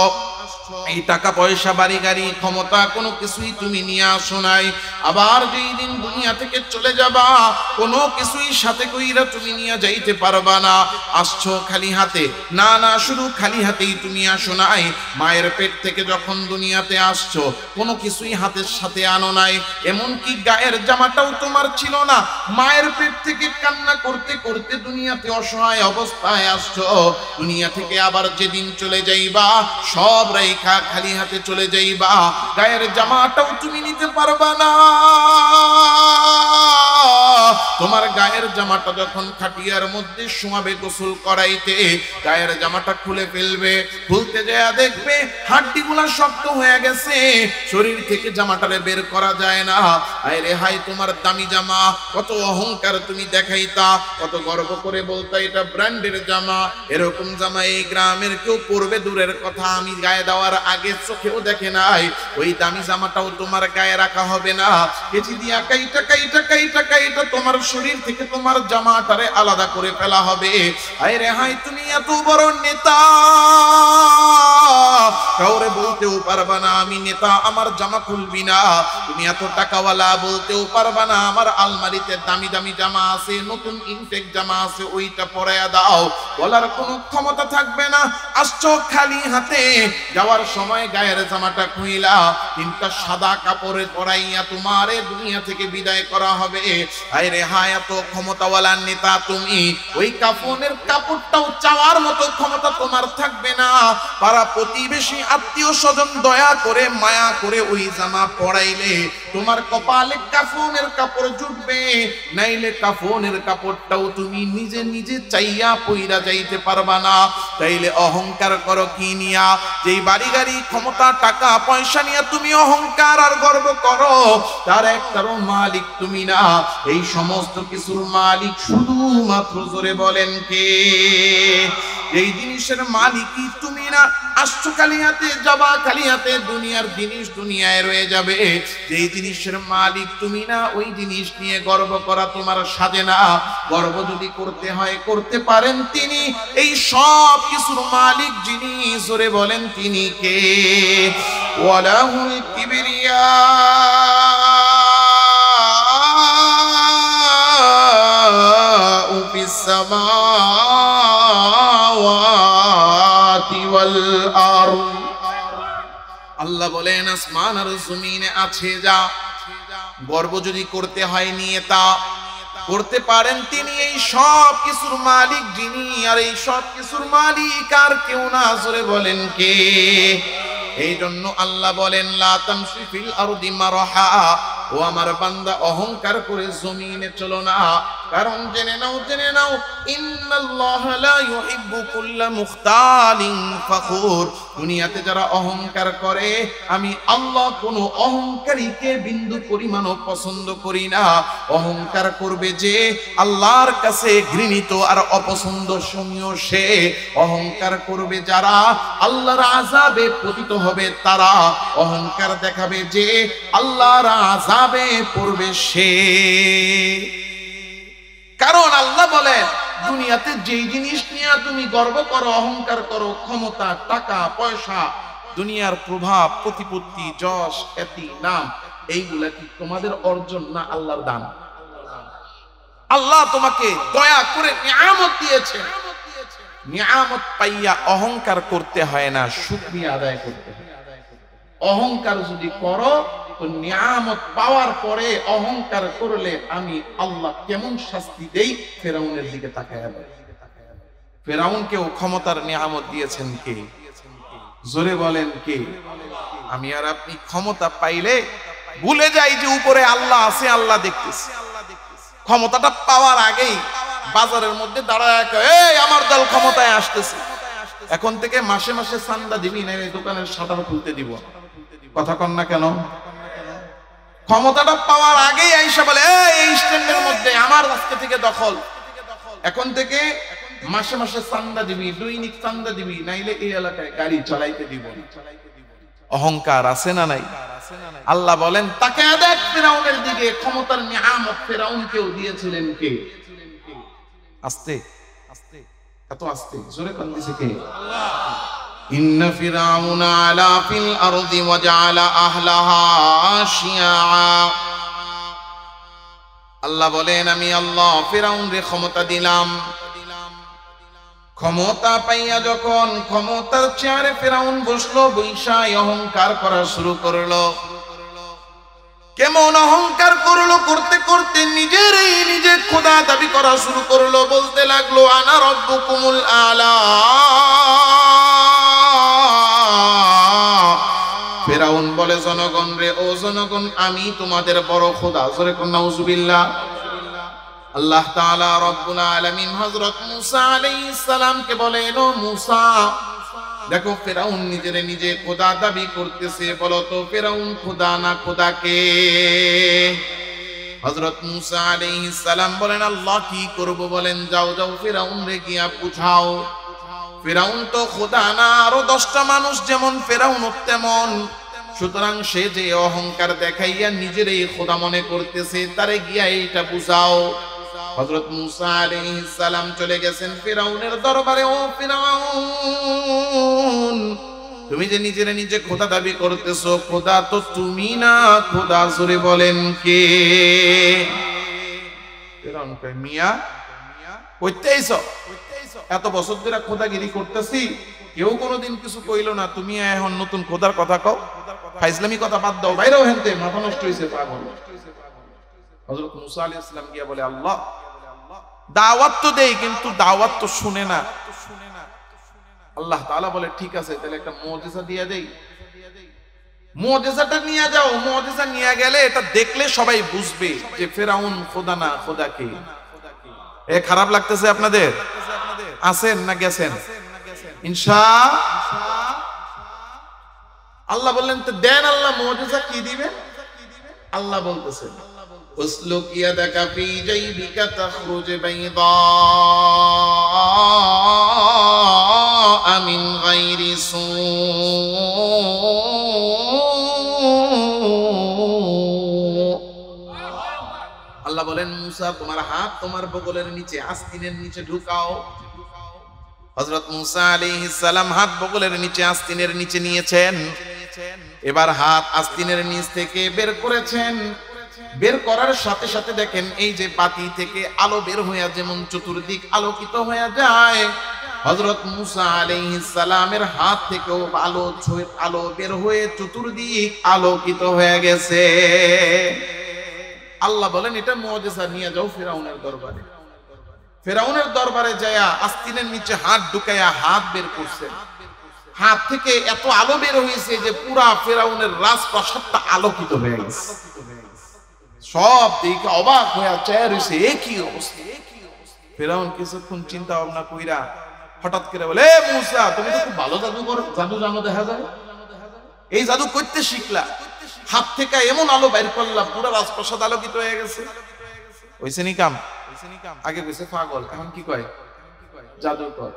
এই টাকা পয়সা বাড়ি গাড়ি ক্ষমতা কোনো কিছুই তুমি নিয়ে আসো নাই। আবার যেই দিন দুনিয়া থেকে চলে যাবা, কোনো কিছুই সাথে কইরা তুমি নিয়ে যাইতে পারবা না। আসছো খালি হাতে না, না শুধু খালি হাতেই তুমি আসো নাই। মায়ের পেট থেকে যখন দুনিয়াতে আসছো, কোনো কিছুই হাতের সাথে আনো নাই, এমনকি গায়ের জামাটাও তোমার ছিল না। মায়ের পেট থেকে কান্না করতে করতে দুনিয়াতে অসহায় অবস্থায় আসছো। দুনিয়া থেকে আবার যেদিন চলে যাইবা, সব রেখা খালি হাতে চলে যাইবা, গায়ের জামাটাও তুমি নিতে পারবা না। তোমার গায়ের জামাটা যখন খাটিয়ার মধ্যে শোয়াবে গোসল করাইতে, গায়ের জামাটা খুলে ফেলবে, খুলতে যায় দেখবে হাড্ডিগুলা শক্ত হয়ে গেছে, শরীর থেকে জামাটারে বের করা যায় না। আরে হাই তোমার দামি জামা, কত অহংকার তুমি দেখাইতা, কত গর্ব করে বলতা এটা ব্র্যান্ডের জামা। এরকম জামা এই গ্রামের কেউ পরবে দূরের কথা, আমি গায়ে দেওয়ার আগে চোখেও দেখে নাই। ওই দামি জামাটাও তোমার গায়ে রাখা হবে না, কেচি দিয়া কাইটা কাইটা কাইটা কাইটা তোমার শরীর থেকে তোমার জামাটারে আলাদা করে ফেলা হবে। আরে হাই তুমি এত বড় নেতা, কাউরে বলতেও পারবা না আমি নেতা, আমার জামা খুলবি না। তুমি এত টাকাওয়ালা, বলতেও পারবা না আমার আলমারিতে দামি দামি জামা আছে, নতুন ইনটেক জামা আছে, ওইটা পরাইয়া দাও। বলার কোনো ক্ষমতা থাকবে না। আসছো খালি হাতে, যাওয়ার সময় গায়ের জামাটা খুইলা তিনটা সাদা কাপড়ে পরাইয়া তোমারে দুনিয়া থেকে বিদায় করা হবে। হায় রে হায়, এত ক্ষমতাওয়ালা নেতা তুমি, ওই কাফনের কাপড়টাও চাওয়ার মতো ক্ষমতা তোমার থাকবে না। পাড়া প্রতিবেশী আত্মীয় স্বজন দয়া করে মায়া করে ওই জামা পরাইলে তোমার কপালে কাফনের কাপড় জুটবে, নাইলে কাফনের কাপড়টাও তুমি নিজে নিজে চাইয়া পইরা যাইতে পারবা না। তাইলে অহংকার করো কি নিয়া? যেই বাড়ি গাড়ি ক্ষমতা টাকা পয়সা নিয়ে তুমি অহংকার আর গর্ব করো, তার একটারও মালিক তুমি না। এই সমস্ত কিছুর মালিক শুধুমাত্র, জোরে বলেন কে? এই জিনিসের মালিকই তুমি না। আসছো খালি হাতে, যাবা খালি হাতে, দুনিয়ার জিনিস দুনিয়ায় রয়ে যাবে। যেই জিনিসের মালিক তুমি না, ওই জিনিস নিয়ে গর্ব করা তোমার সাজে না। গর্ব যদি করতে হয় করতে পারেন তিনি, এই সব কিছুর মালিক যিনি, জোরে বলেন তিনি কে? ওয়ালাহুল কিবরিয়া ফিস সামাওয়াতি ওয়াল আরদ। আল্লাহ বলেন আসমান আর জমিনে আছে যা, গর্ব যদি করতে হয় নিয়ে তা করতে পারেন তিনি, এই সব কিছুর মালিক যিনি। আর এই সব কিছুর মালিক আর কেউ না, জোরে বলেন কে? এই জন্য আল্লাহ বলেন লা তামশি ফিল আরদি মারহা, ও আমার বান্দা অহংকার করে জমিনে চলো না। কারণ জেনে নাও ইন্নাল্লাহ লা ইউহিব্বু কুল্লা মুখতালিন ফখুর। দুনিয়াতে যারা অহংকার করে, আমি আল্লাহ কোনো অহংকারীকে বিন্দু পরিমাণও পছন্দ করি না। অহংকার করবে যে আল্লাহর কাছে ঘৃণিত আর অপছন্দনীয় সে। অহংকার করবে যারা আল্লাহর আযাবে পতিত হবে তারা। অহংকার দেখাবে যে আল্লাহর আযাবে পড়বে সে। কারণ আল্লাহ বলেন দুনিয়াতে যেই জিনিস নিয়ে তুমি গর্ব করো, অহংকার করো, ক্ষমতা টাকা পয়সা, দুনিয়ার প্রভাব প্রতিপত্তি যশ খ্যাতি নাম, এইগুলা কি তোমাদের অর্জন না আল্লাহর দান? আল্লাহ তোমাকে দয়া করে নিয়ামত দিয়েছেন, নিয়ামত পাইয়া অহংকার করতে হয় না, শুকরিয়া আদায় করতে হয়। অহংকার যদি করো তো নিয়ামত পাওয়ার পরে অহংকার করলে আমি আল্লাহ কেমন শাস্তি দেই, ফেরাউনের দিকে তাকায়া বলে। ফেরাউনকেও ক্ষমতার নিয়ামত দিয়েছেন কে? জোরে বলেন কে? আমি আর আপনি ক্ষমতা পাইলে ভুলে যাই যে উপরে আল্লাহ আছে, আল্লাহ দেখতেছে। ক্ষমতাটা পাওয়ার আগেই বাজারের মধ্যে দাঁড়ায়, এই আমার দল ক্ষমতায় আসতেছে, এখন থেকে মাসে মাসে চান্দা দিবি না, এই দোকানের শাটার খুলতে দিব। কথা কন না কেন? ক্ষমতাটা পাওয়ার আগেই আইসা বলে এই স্ট্যান্ডের মধ্যে আমার আজকে থেকে দখল, এখন থেকে মাসে মাসে চান্দা দিবি, দৈনিক চান্দা দিবি, নাইলে এই এলাকায় গাড়ি চালাইতে দিব। অহংকার আছে না নাই? আল্লাহ বলেন তাকে দেখ ফেরাউনের দিকে, ক্ষমতার নিয়ামত ফেরাউনকেও দিয়েছিলেন কে? আস্তে আস্তে, এত আস্তে, জোরে কোন দিছে কে? ইন্না ফিরাউনা আলা ফিল আরদি ওয়া জাআলা আহলাহা শিয়া। আল্লাহ বলেন আমি আল্লাহ ফিরাউনরে ক্ষমতা দিলাম। ক্ষমতা পাইয়া যখন ক্ষমতার চেয়ারে ফিরাউন বসলো, বৈশায় অহংকার করা শুরু করলো। কেমন অহংকার করলো? করতে করতে নিজেরই নিজে খোদা দাবি করা শুরু করলো। বলতে লাগলো আনা রব্বুকুমুল আলা। ফেরাউন বলে জনগণ রে, ও জনগণ আমি তোমাদের বড় খোদা। জোরে কোন নাউজুবিল্লাহ। আল্লাহ তাআলা রব্বুল আলামিন হযরত মুসা আলাইহিস সালামকে বলেন, ও মুসা দেখো ফেরাউন নিজের নিজে খোদা দাবি করতেছে, বলো তো ফেরাউন খোদা না খোদা কে? হযরত মুসা আলাইহিস সালাম বলেন আল্লাহ কি করব? বলেন যাও যাও ফেরাউন রে গিয়া বুঝাও। ফেরাউন তো খোদা না, আরো 10টা মানুষ যেমন ফেরাউন তেমন। সুতরাং সে যে অহংকার দেখাইয়া নিজেরই খোদা মনে করতেছে, তারে গিয়া এইটা বুঝাও। হযরত মুসা আলাইহিস সালাম চলে গেছেন ফিরাউনের দরবারে। ও ফিরাউন, তুমি যে নিজেরা নিজে খোদা দাবি করতেছো, খোদা তো তুমি না, খোদা জোরে বলেন কে? ফেরাউন কয় মিয়া কইতে আইছো? এত বছর ধরে খোদাগিরি করতেছি, কেউ কোনোদিন কিছু কইলো না, তুমি এখন নতুন খোদার কথা কও? ফাইজলামি কথা বাদ দাও, বাইরেও হেনতে, মাথা নষ্ট হইছে পাগল। হযরত মুসা আলাইহিস সালাম গিয়া বলে আল্লাহ দাওয়াত তো দেই, কিন্তু দাওয়াত তো শুনে না। আল্লাহ তাআলা বলে ঠিক আছে, তাহলে একটা মুজিজা দিয়ে দেই। মুজিজাটা নিয়ে যাও, মুজিজা নিয়ে গেলে এটা দেখলে সবাই বুঝবে যে ফেরাউন খোদা না, খোদা কে। এ খারাপ লাগতেছে আপনাদের? আছেন না গেছেন? আল্লাহ বললেন তো দেন, আল্লাহ মুজিজা কি দিবেন? আল্লাহ বলতেছেন উসলুক ইয়াদাকা ফি জাইবিকা তাখরুজ বাইদা মিন গায়রি সু। আল্লাহ বলেন মুসা তোমার হাত তোমার বগলের নিচে আস্তিনের নিচে ঢুকাও। হযরত মুসা আলাইহিস সালাম হাত বগলের নিচে আস্তিনের নিচে নিয়েছেন। এবার হাত আস্তিনের নিচ থেকে বের করেছেন। বের করার সাথে সাথে দেখেন এই যে বাতি থেকে আলো বের হয়ে যেমন চতুর্দিক আলোকিত হয়ে যায়, হযরত মুসা আলাইহিস সালামের হাত থেকেও আলো বের হয়ে চতুর্দিক আলোকিত হয়ে গেছে। আল্লাহ বলেন এটা মুজিজা, নিয়ে যাও ফিরাউনের দরবারে। ফিরাউনের দরবারে যায়া আস্তিনের নিচে হাত ঢুকায়া হাত বের করছেন। হাত থেকে এত আলো বের হয়েছে যে পুরা ফিরাউনের রাজপ্রাসাদটা আলোকিত হয়ে গেছে। সব দিকে অবাক হয়ে চেয়ে রয়েছে, এ কি অবস্থা। ফিরাউন কিছুক্ষণ চিন্তা ভাবনা কইরা হঠাৎ করে বলে এ মুসা তুমি তো খুব ভালো জাদু করো, জাদু জানো দেখা যায়, এই জাদু করতে শিখলা, হাত থেকে এমন আলো বের করলা পুরা রাজপ্রাসাদ আলোকিত হয়ে গেছে। হইছে নি কাম? আগে কইছে পাগল, এখন কি কয় জাদুকর।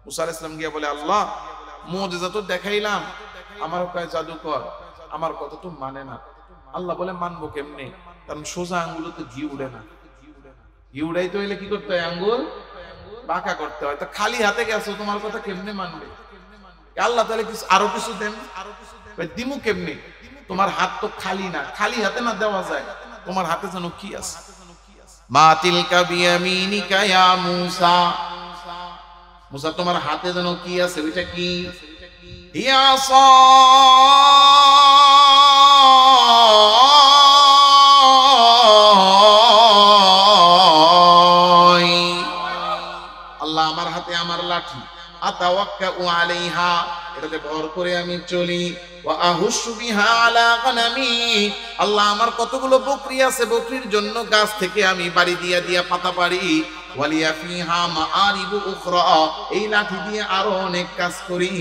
মুসা আলাইহিস সালাম গিয়া বলে আল্লাহ মুজিজা তো দেখাইলাম, আমার কয় জাদুকর, আমার কথা তো মানে না। আল্লাহ বলে মানবো কেমনে, কারণ সোজা আঙ্গুলে তো ঘি উড়ে না, ঘি উড়াইতে হইলে কি করতে হয়, আঙ্গুল বাঁকা করতে হয়। তো খালি হাতে গেছো, তোমার কথা কেমনে মানবে? আল্লাহ তাহলে কিছু আরো কিছু দেন। দিমু কেমনে, তোমার হাত তো খালি না, খালি হাতে না দেওয়া যায়, তোমার হাতে যেন কি আছে। মা তিলকা বিয়ামিনিকা ইয়া মুসা, মুসা তোমার হাতে যেন কি আছে, ওইটা কি? ইয়া সা আল্লাহ আমার হাতে আমার লাঠি, আতাওয়াক্কাউ আলাইহা, এটাতে ভর করে আমি চলি, ওয়া আহুশু বিহা আলা গানামি, আল্লাহ আমার কতগুলো বকরি আছে, বকরির জন্য গাছ থেকে আমি বাড়ি দিয়া দিয়া পাতা পারি, ওয়ালিয়া ফিহা মাআরিবু উখরা, এই লাঠি দিয়ে আরো অনেক কাজ করি।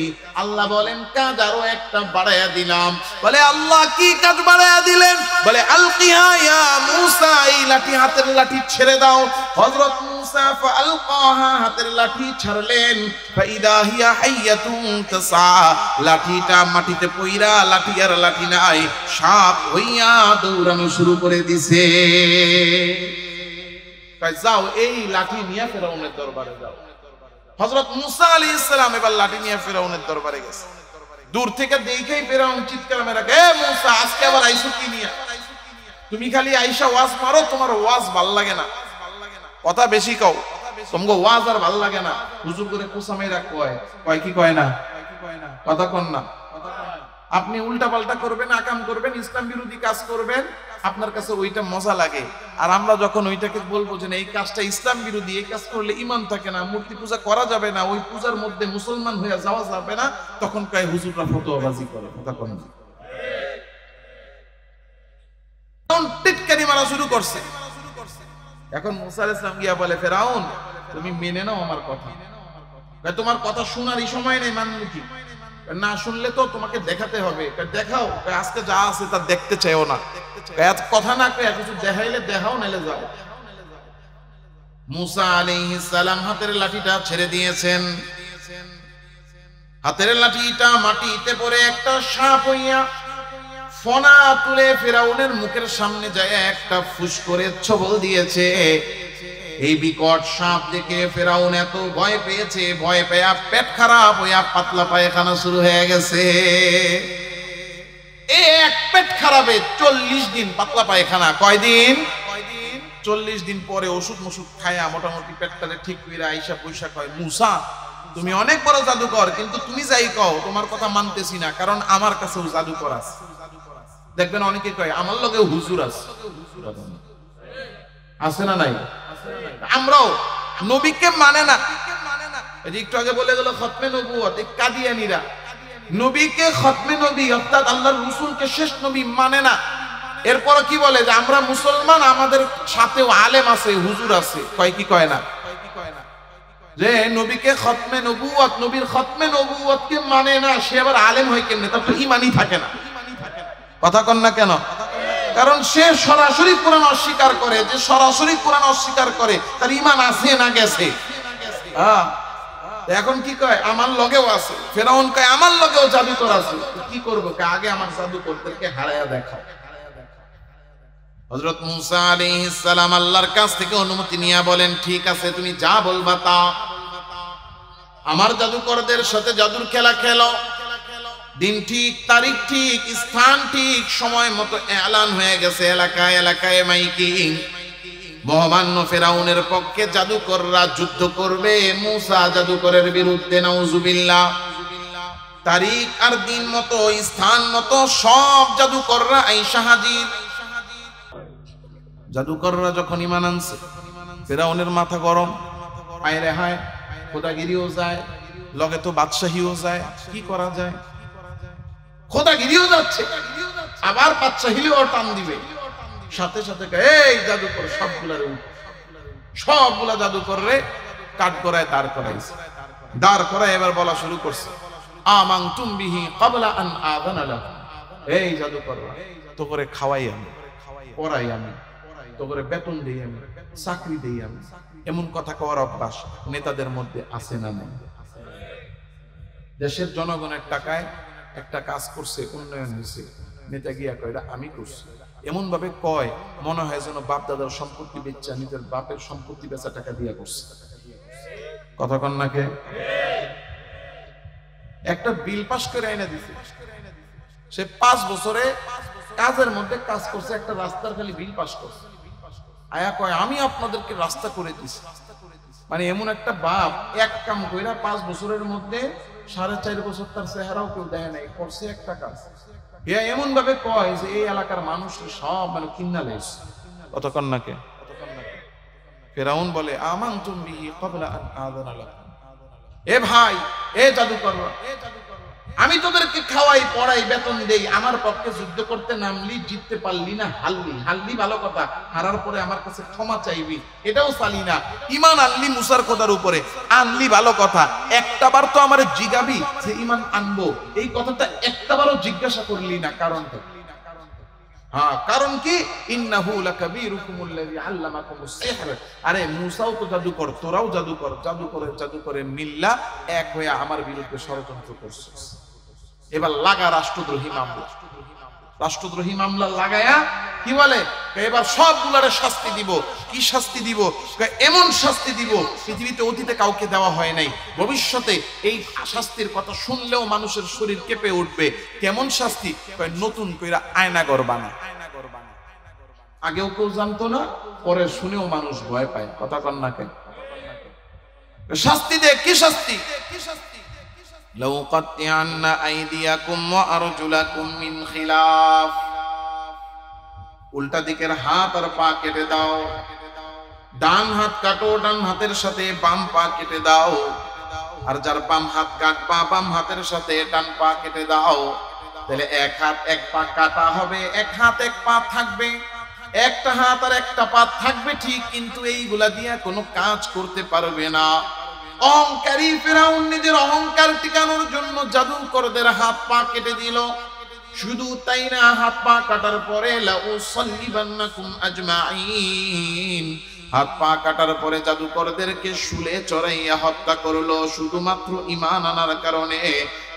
আল্লাহ বলেন কাজ আরো একটা বাড়ায়া দিলাম। বলে আল্লাহ কি কাজ বাড়ায়া দিলেন? বলে আলকিহা ইয়া মুসা, এই লাঠি হাতের লাঠি ছেড়ে দাও। হযরত মুসা ফাআলকাহা, হাতের লাঠি ছাড়লেন, ফাইদা হিয়া হাইয়াতুন তাসা, লাঠিটা মাটিতে পইরা লাঠি আর লাঠি নাই, সাপ হইয়া দৌড়ানো শুরু করে দিছে। যাও এই লাঠি নিয়ে ফেরাউনের দরবারে যাও। হযরত মুসা আলাইহিস সালাম এবার লাঠি নিয়ে ফেরাউনের দরবারে গেছে। দূর থেকে দেখেই ফেরাউন চিৎকার মেরে এ মুসা আজকে আবার আইছো কি নিয়ে? তুমি খালি আইসা ওয়াজ মারো, তোমার ওয়াজ ভাল লাগে না, কথা বেশি কও, তোমাকে ওয়াজ আর ভাল লাগে না। হুজুর করে কুসামেরা কয়, কয় কি কয় না, কথা কন না। আপনি উল্টা পাল্টা করবেন, আকাম করবেন, ইসলাম বিরোধী কাজ করবেন, আপনার কাছে ওইটা মজা লাগে। আর আমরা যখন ওইটাকে বলবো যে এই কাজটা ইসলাম বিরোধী, এই কাজ করলে ঈমান থাকে না, মূর্তি পূজা করা যাবে না, ওই পূজার মধ্যে মুসলমান হয়ে যাওয়া যাবে না, তখন কয় হুজুররা ফতোয়াবাজি করে, কথা কোন টিটকারি মারা শুরু করছে। এখন মুসা আলাইহিস সালাম গিয়া বলে ফেরাউন তুমি মেনে নাও আমার কথা। তোমার কথা শোনারই সময় নেই, মানলে কি না, শুনলে তো তোমাকে দেখাতে হবে। দেখাও, আজকে যা আছে তা দেখতে চাইও না, কথা না কয়ে কিছু দেখাইলে দেখাও, নাইলে যাও। মুসা আলাইহিস সালাম হাতের লাঠিটা ছেড়ে দিয়েছেন। হাতের লাঠিটা মাটিতে পড়ে একটা সাপ হইয়া ফনা তুলে ফেরাউনের মুখের সামনে যায় একটা ফুস করে ছবল দিয়েছে। এই বিকট সাপ দেখে ফেরাউন এত ভয় পেয়েছে, ভয় পেয়ে পেট খারাপ হইয়া পাতলা পায়খানা শুরু হয়ে গেছে। এক পেট খারাপে 40 দিন পাতলা পায়খানা। কয়দিন? 40 দিন পরে ওষুধ মশুদ খায়া মোটামুটি পেটটারে ঠিক করে আইসা পয়সা কয়, মুসা তুমি অনেক বড় জাদুকর, কিন্তু তুমি যাই কও তোমার কথা মানতেছি না, কারণ আমার কাছেও জাদুকর আছে। দেখবেন অনেকে কয় আমার লগে হুজুর আছে, আছে না নাই? আমরাও নবীকে মানে না। একটু আগে বলে গেল খতমে নবুয়ত, কাদিয়ানীরা নবীকে খতমে নবী অর্থাৎ আল্লাহর রাসূলকে শেষ নবী মানে না। এরপর কি বলে যে আমরা মুসলমান, আমাদের সাথেও আলেম আছে, হুজুর আছে। কয় কি কয় না? যে নবীকে খতমে নবুয়ত, নবীর খতমে নবুয়তকে মানে না, সে আবার আলেম হয় কেমনে? তার তো ঈমানই থাকে না। কথা কন না কেন? কারণ সে সরাসরি কোরআন অস্বীকার করে। যে সরাসরি কোরআন অস্বীকার করে তার ঈমান আছে না গেছে? এখন কি কয় আমার লগেও আছে। ফেরাউন কয় আমার লগেও জাদুকর আছে। কি করবো? আগে আমার জাদুকরদেরকে হারায়া দেখাও। হযরত মূসা আলাইহিস সালাম আল্লাহর কাছ থেকে অনুমতি নিয়ে বলেন, ঠিক আছে তুমি যা বলবা তা। আমার জাদুকরদের সাথে জাদুর খেলা খেলো। দিন ঠিক, তারিখ ঠিক, স্থান ঠিক, সময় মতো এলান হয়ে গেছে এলাকায় এলাকায় মাইকিং। মহামান্য ফেরাউনের পক্ষে জাদুকররা যুদ্ধ করবে মূসা জাদুকরের বিরুদ্ধে। নাউজুবিল্লাহ। তারিখ আর দিন মতো, স্থান মতো সব জাদুকররা আইসা হাজির। জাদুকররা যখন ঈমান আনছে, ফেরাউনের মাথা গরম, হায় রে হায়, খোদাগিরিও যায়, লগে তো বাদশাহীও যায়, কি করা যায়? খোদাগিরিও যাচ্ছে, আবার বাদশাহীও টান দিবে। সাথে সাথে এই জাদুকর সবগুলা জাদুকররে কাট করায় দাঁড় করাইছে। দাঁড় করায় এবার বলা শুরু করছে, আমানতুম বিহি ক্বাবলা আন আযানা লাকুম। এই জাদুকররা তো করে খাওয়াই আমি, পড়াই আমি, তো করে বেতন দেই আমি, চাকরি দেই আমি। এমন কথা কওয়ার অভ্যাস নেতাদের মধ্যে আছে না নাই? দেশের জনগণের টাকায় একটা কাজ করছে, উন্নয়ন হয়েছে, নেতা গিয়া কয় এটা আমি করছি। এমন ভাবে কয় মনে হয় যেন বাপ দাদার সম্পত্তি বেচা নিজের বাপের সম্পত্তি বেচা টাকা দিয়া করছে। কথা কন নাকে? একটা বিল পাস করে আইনা দিছে, সে 5 বছরে কাজের মধ্যে কাজ করছে, একটা রাস্তার খালি বিল পাস করছে। আয়া কয় আমি আপনাদেরকে রাস্তা করে দিছি। মানে এমন একটা বাপ এক কাম কইরা 5 বছরের মধ্যে 4.5 বছর তার চেহারাও কেউ দেয় নাই, করছে একটা কাজ। এমন ভাবে কয় যে এই এলাকার মানুষ সব মানে কিন্না লেস। কতক্ষণ নাকে? ফেরাউন বলে আমানতুম বিহি ক্বাবলা আন আযানা লাকুম। এ ভাই, এ জাদুকররা, আমি তোদেরকে খাওয়াই, পড়াই, বেতন দেই, আমার পক্ষে যুদ্ধ করতে নামলি, জিততে পারলি না, হারলি ভালো কথা, হারার পরে আমার কাছে ক্ষমা চাইবি, এটাও চালি না। ঈমান আনলি মুসার খোদার উপরে, আনলি ভালো কথা, একটাবার তো আমারে জিগাবি যে ঈমান আনবো, এই কথাটা একটাবারও জিজ্ঞাসা করলি না। কারণটা কারণ কি? ইন্নাহু লাকাবীরুকুমুল্লাযী আল্লামাকুমুস সিহর। আরে মুসাও তো জাদুকর, তোরাও জাদুকর, জাদুকরে মিল্লা এক হয়ে আমার বিরুদ্ধে ষড়যন্ত্র করছিস। এবার লাগা রাষ্ট্রদ্রোহী মামলা। রাষ্ট্রদ্রোহী মামলা লাগায়া কি বলে, এবার সবগুলারে শাস্তি দিব। কি শাস্তি দিব? এমন শাস্তি দিব পৃথিবীতে অতীতে কাউকে দেওয়া হয় নাই, ভবিষ্যতে এই শাস্তির কথা শুনলেও মানুষের শরীর কেঁপে উঠবে। কেমন শাস্তি? নতুন কইরা আয়নাঘর বানা। আগেও কেউ জানতো না, পরে শুনেও মানুষ ভয় পায়। কথা কন না কেন? শাস্তি দে। কি শাস্তি? লাউ কাত্তিআন্না আইদিয়াকুম ওয়া আরজুলাকুম মিন খিলাফ। উল্টা দিকের হাত আর পা কেটে দাও। ডান হাত কাটো, ডান হাতের সাথে বাম পা কেটে দাও। আর যার বাম হাত কাটবা, বাম হাতের সাথে ডান পা কেটে দাও। তাহলে এক হাত এক পা কাটা হবে, এক হাত এক পা থাকবে। একটা হাত আর একটা পা থাকবে ঠিক, কিন্তু এইগুলা দিয়া কোনো কাজ করতে পারবে না। অহংকারী ফেরাউন নিজের অহংকার টিকানোর জন্য জাদুকরদের হাত পা কেটে দিল। শুধু তাই না, হাত পা কাটার পরে লাউসাল্লিবান্নাকুম আজমাইন, হাত পা কাটার পরে জাদুকরদেরকে শুলে চড়াইয়া হত্যা করলো শুধুমাত্র ঈমান আনার কারণে।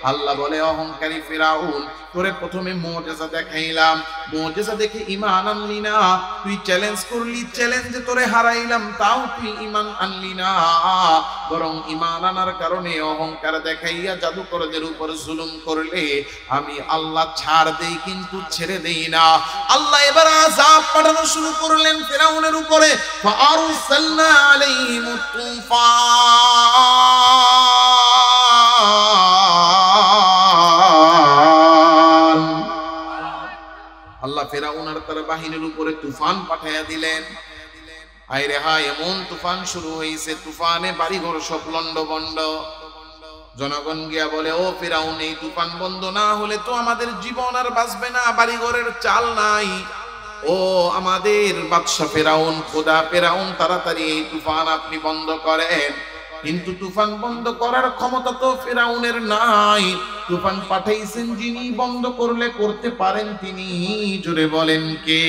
আল্লাহ বলে অহংকারী ফিরাউন, তোরে প্রথমে মুজিজা দেখাইলাম, মুজিজা দেখে ঈমান আনলি না, তুই চ্যালেঞ্জ করলি, চ্যালেঞ্জে তোরে হারাইলাম, তাও তুই ঈমান আনলি না, বরং ঈমান আনার কারণে অহংকার দেখাইয়া জাদুকরদের উপর জুলুম করলে আমি আল্লাহ ছাড় দেই কিন্তু ছেড়ে দেই না। আল্লাহ এবার আযাব পাঠানো শুরু করলেন ফিরাউনের উপরে। ফাআরসালনা আলাইহিমুত তুফান, আল্লাহ ফিরাউন আর তার বাহিনীর উপরে তুফান পাঠাইয়া দিলেন। আইরে হায়, এমন তুফান শুরু হয়েছে, তুফানে বাড়িঘর সব লন্ডভন্ড। জনগণ গিয়া বলে, ও ফিরাউন, এই তুফান বন্ধ না হলে তো আমাদের জীবন আর বাঁচবে না, বাড়িঘরের চাল নাই। ও আমাদের বাদশা ফিরাউন, খোদা ফিরাউন, তাড়াতাড়ি এই তুফান আপনি বন্ধ করেন। কিন্তু তুফান বন্ধ করার ক্ষমতা তো ফিরাউনের নাই। তুফান পাঠাইছেন যিনি, বন্ধ করলে করতে পারেন তিনি। জোরে বলেন কে?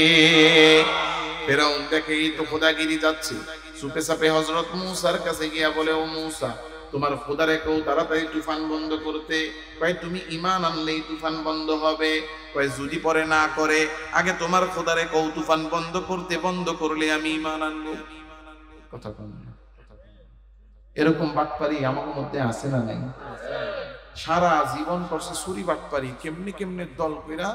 ফিরাউন দেখে এই তো খোদাগিরি যাচ্ছে, চুপে চাপে হযরত মূসার কাছে গিয়া বলে, ও মূসা, তোমার খোদারে কেউ তাড়াতাড়ি তুফান বন্ধ করতে। কয় তুমি ঈমান আনলেই তুফান বন্ধ হবে। কয় যদি পরে না করে, আগে তোমার খোদারে কেউ তুফান বন্ধ করতে, বন্ধ করলে আমি ঈমান আনবো। কথা কম না। এরকম বাটপারি আমাদের মধ্যে আছে না নাই? সারা জীবন করছে চুরি বাটপারি, কেমনে কেমনে দল কইরা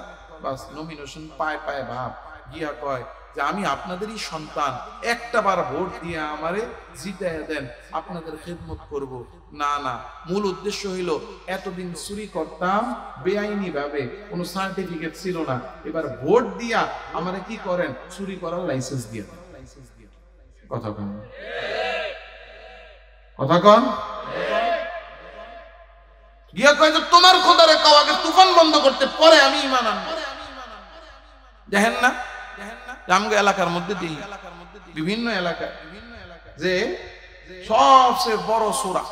বাস নমিনেশন পায় পায় ভাব গিয়া কয় যে আমি আপনাদেরই সন্তান, একটা বার ভোট দিয়ে আমারে জিতাইয়া দেন, আপনাদের খেদমত করব। না না, মূল উদ্দেশ্য হইল এতদিন চুরি করতাম বেআইনি ভাবে, কোনো সার্টিফিকেট ছিল না, এবার ভোট দিয়া আমারে কি করেন, চুরি করার লাইসেন্স দিয়ে দেন। কথা কন, কথা কন। গিয়া কয় যে তোমার খোদারে কাও আগে তুফান বন্ধ করতে, পরে আমি ঈমান আনবো। দেখেন না, আমগো এলাকার মধ্যে দিই, বিভিন্ন এলাকায় যে সবচেয়ে বড় চোরা,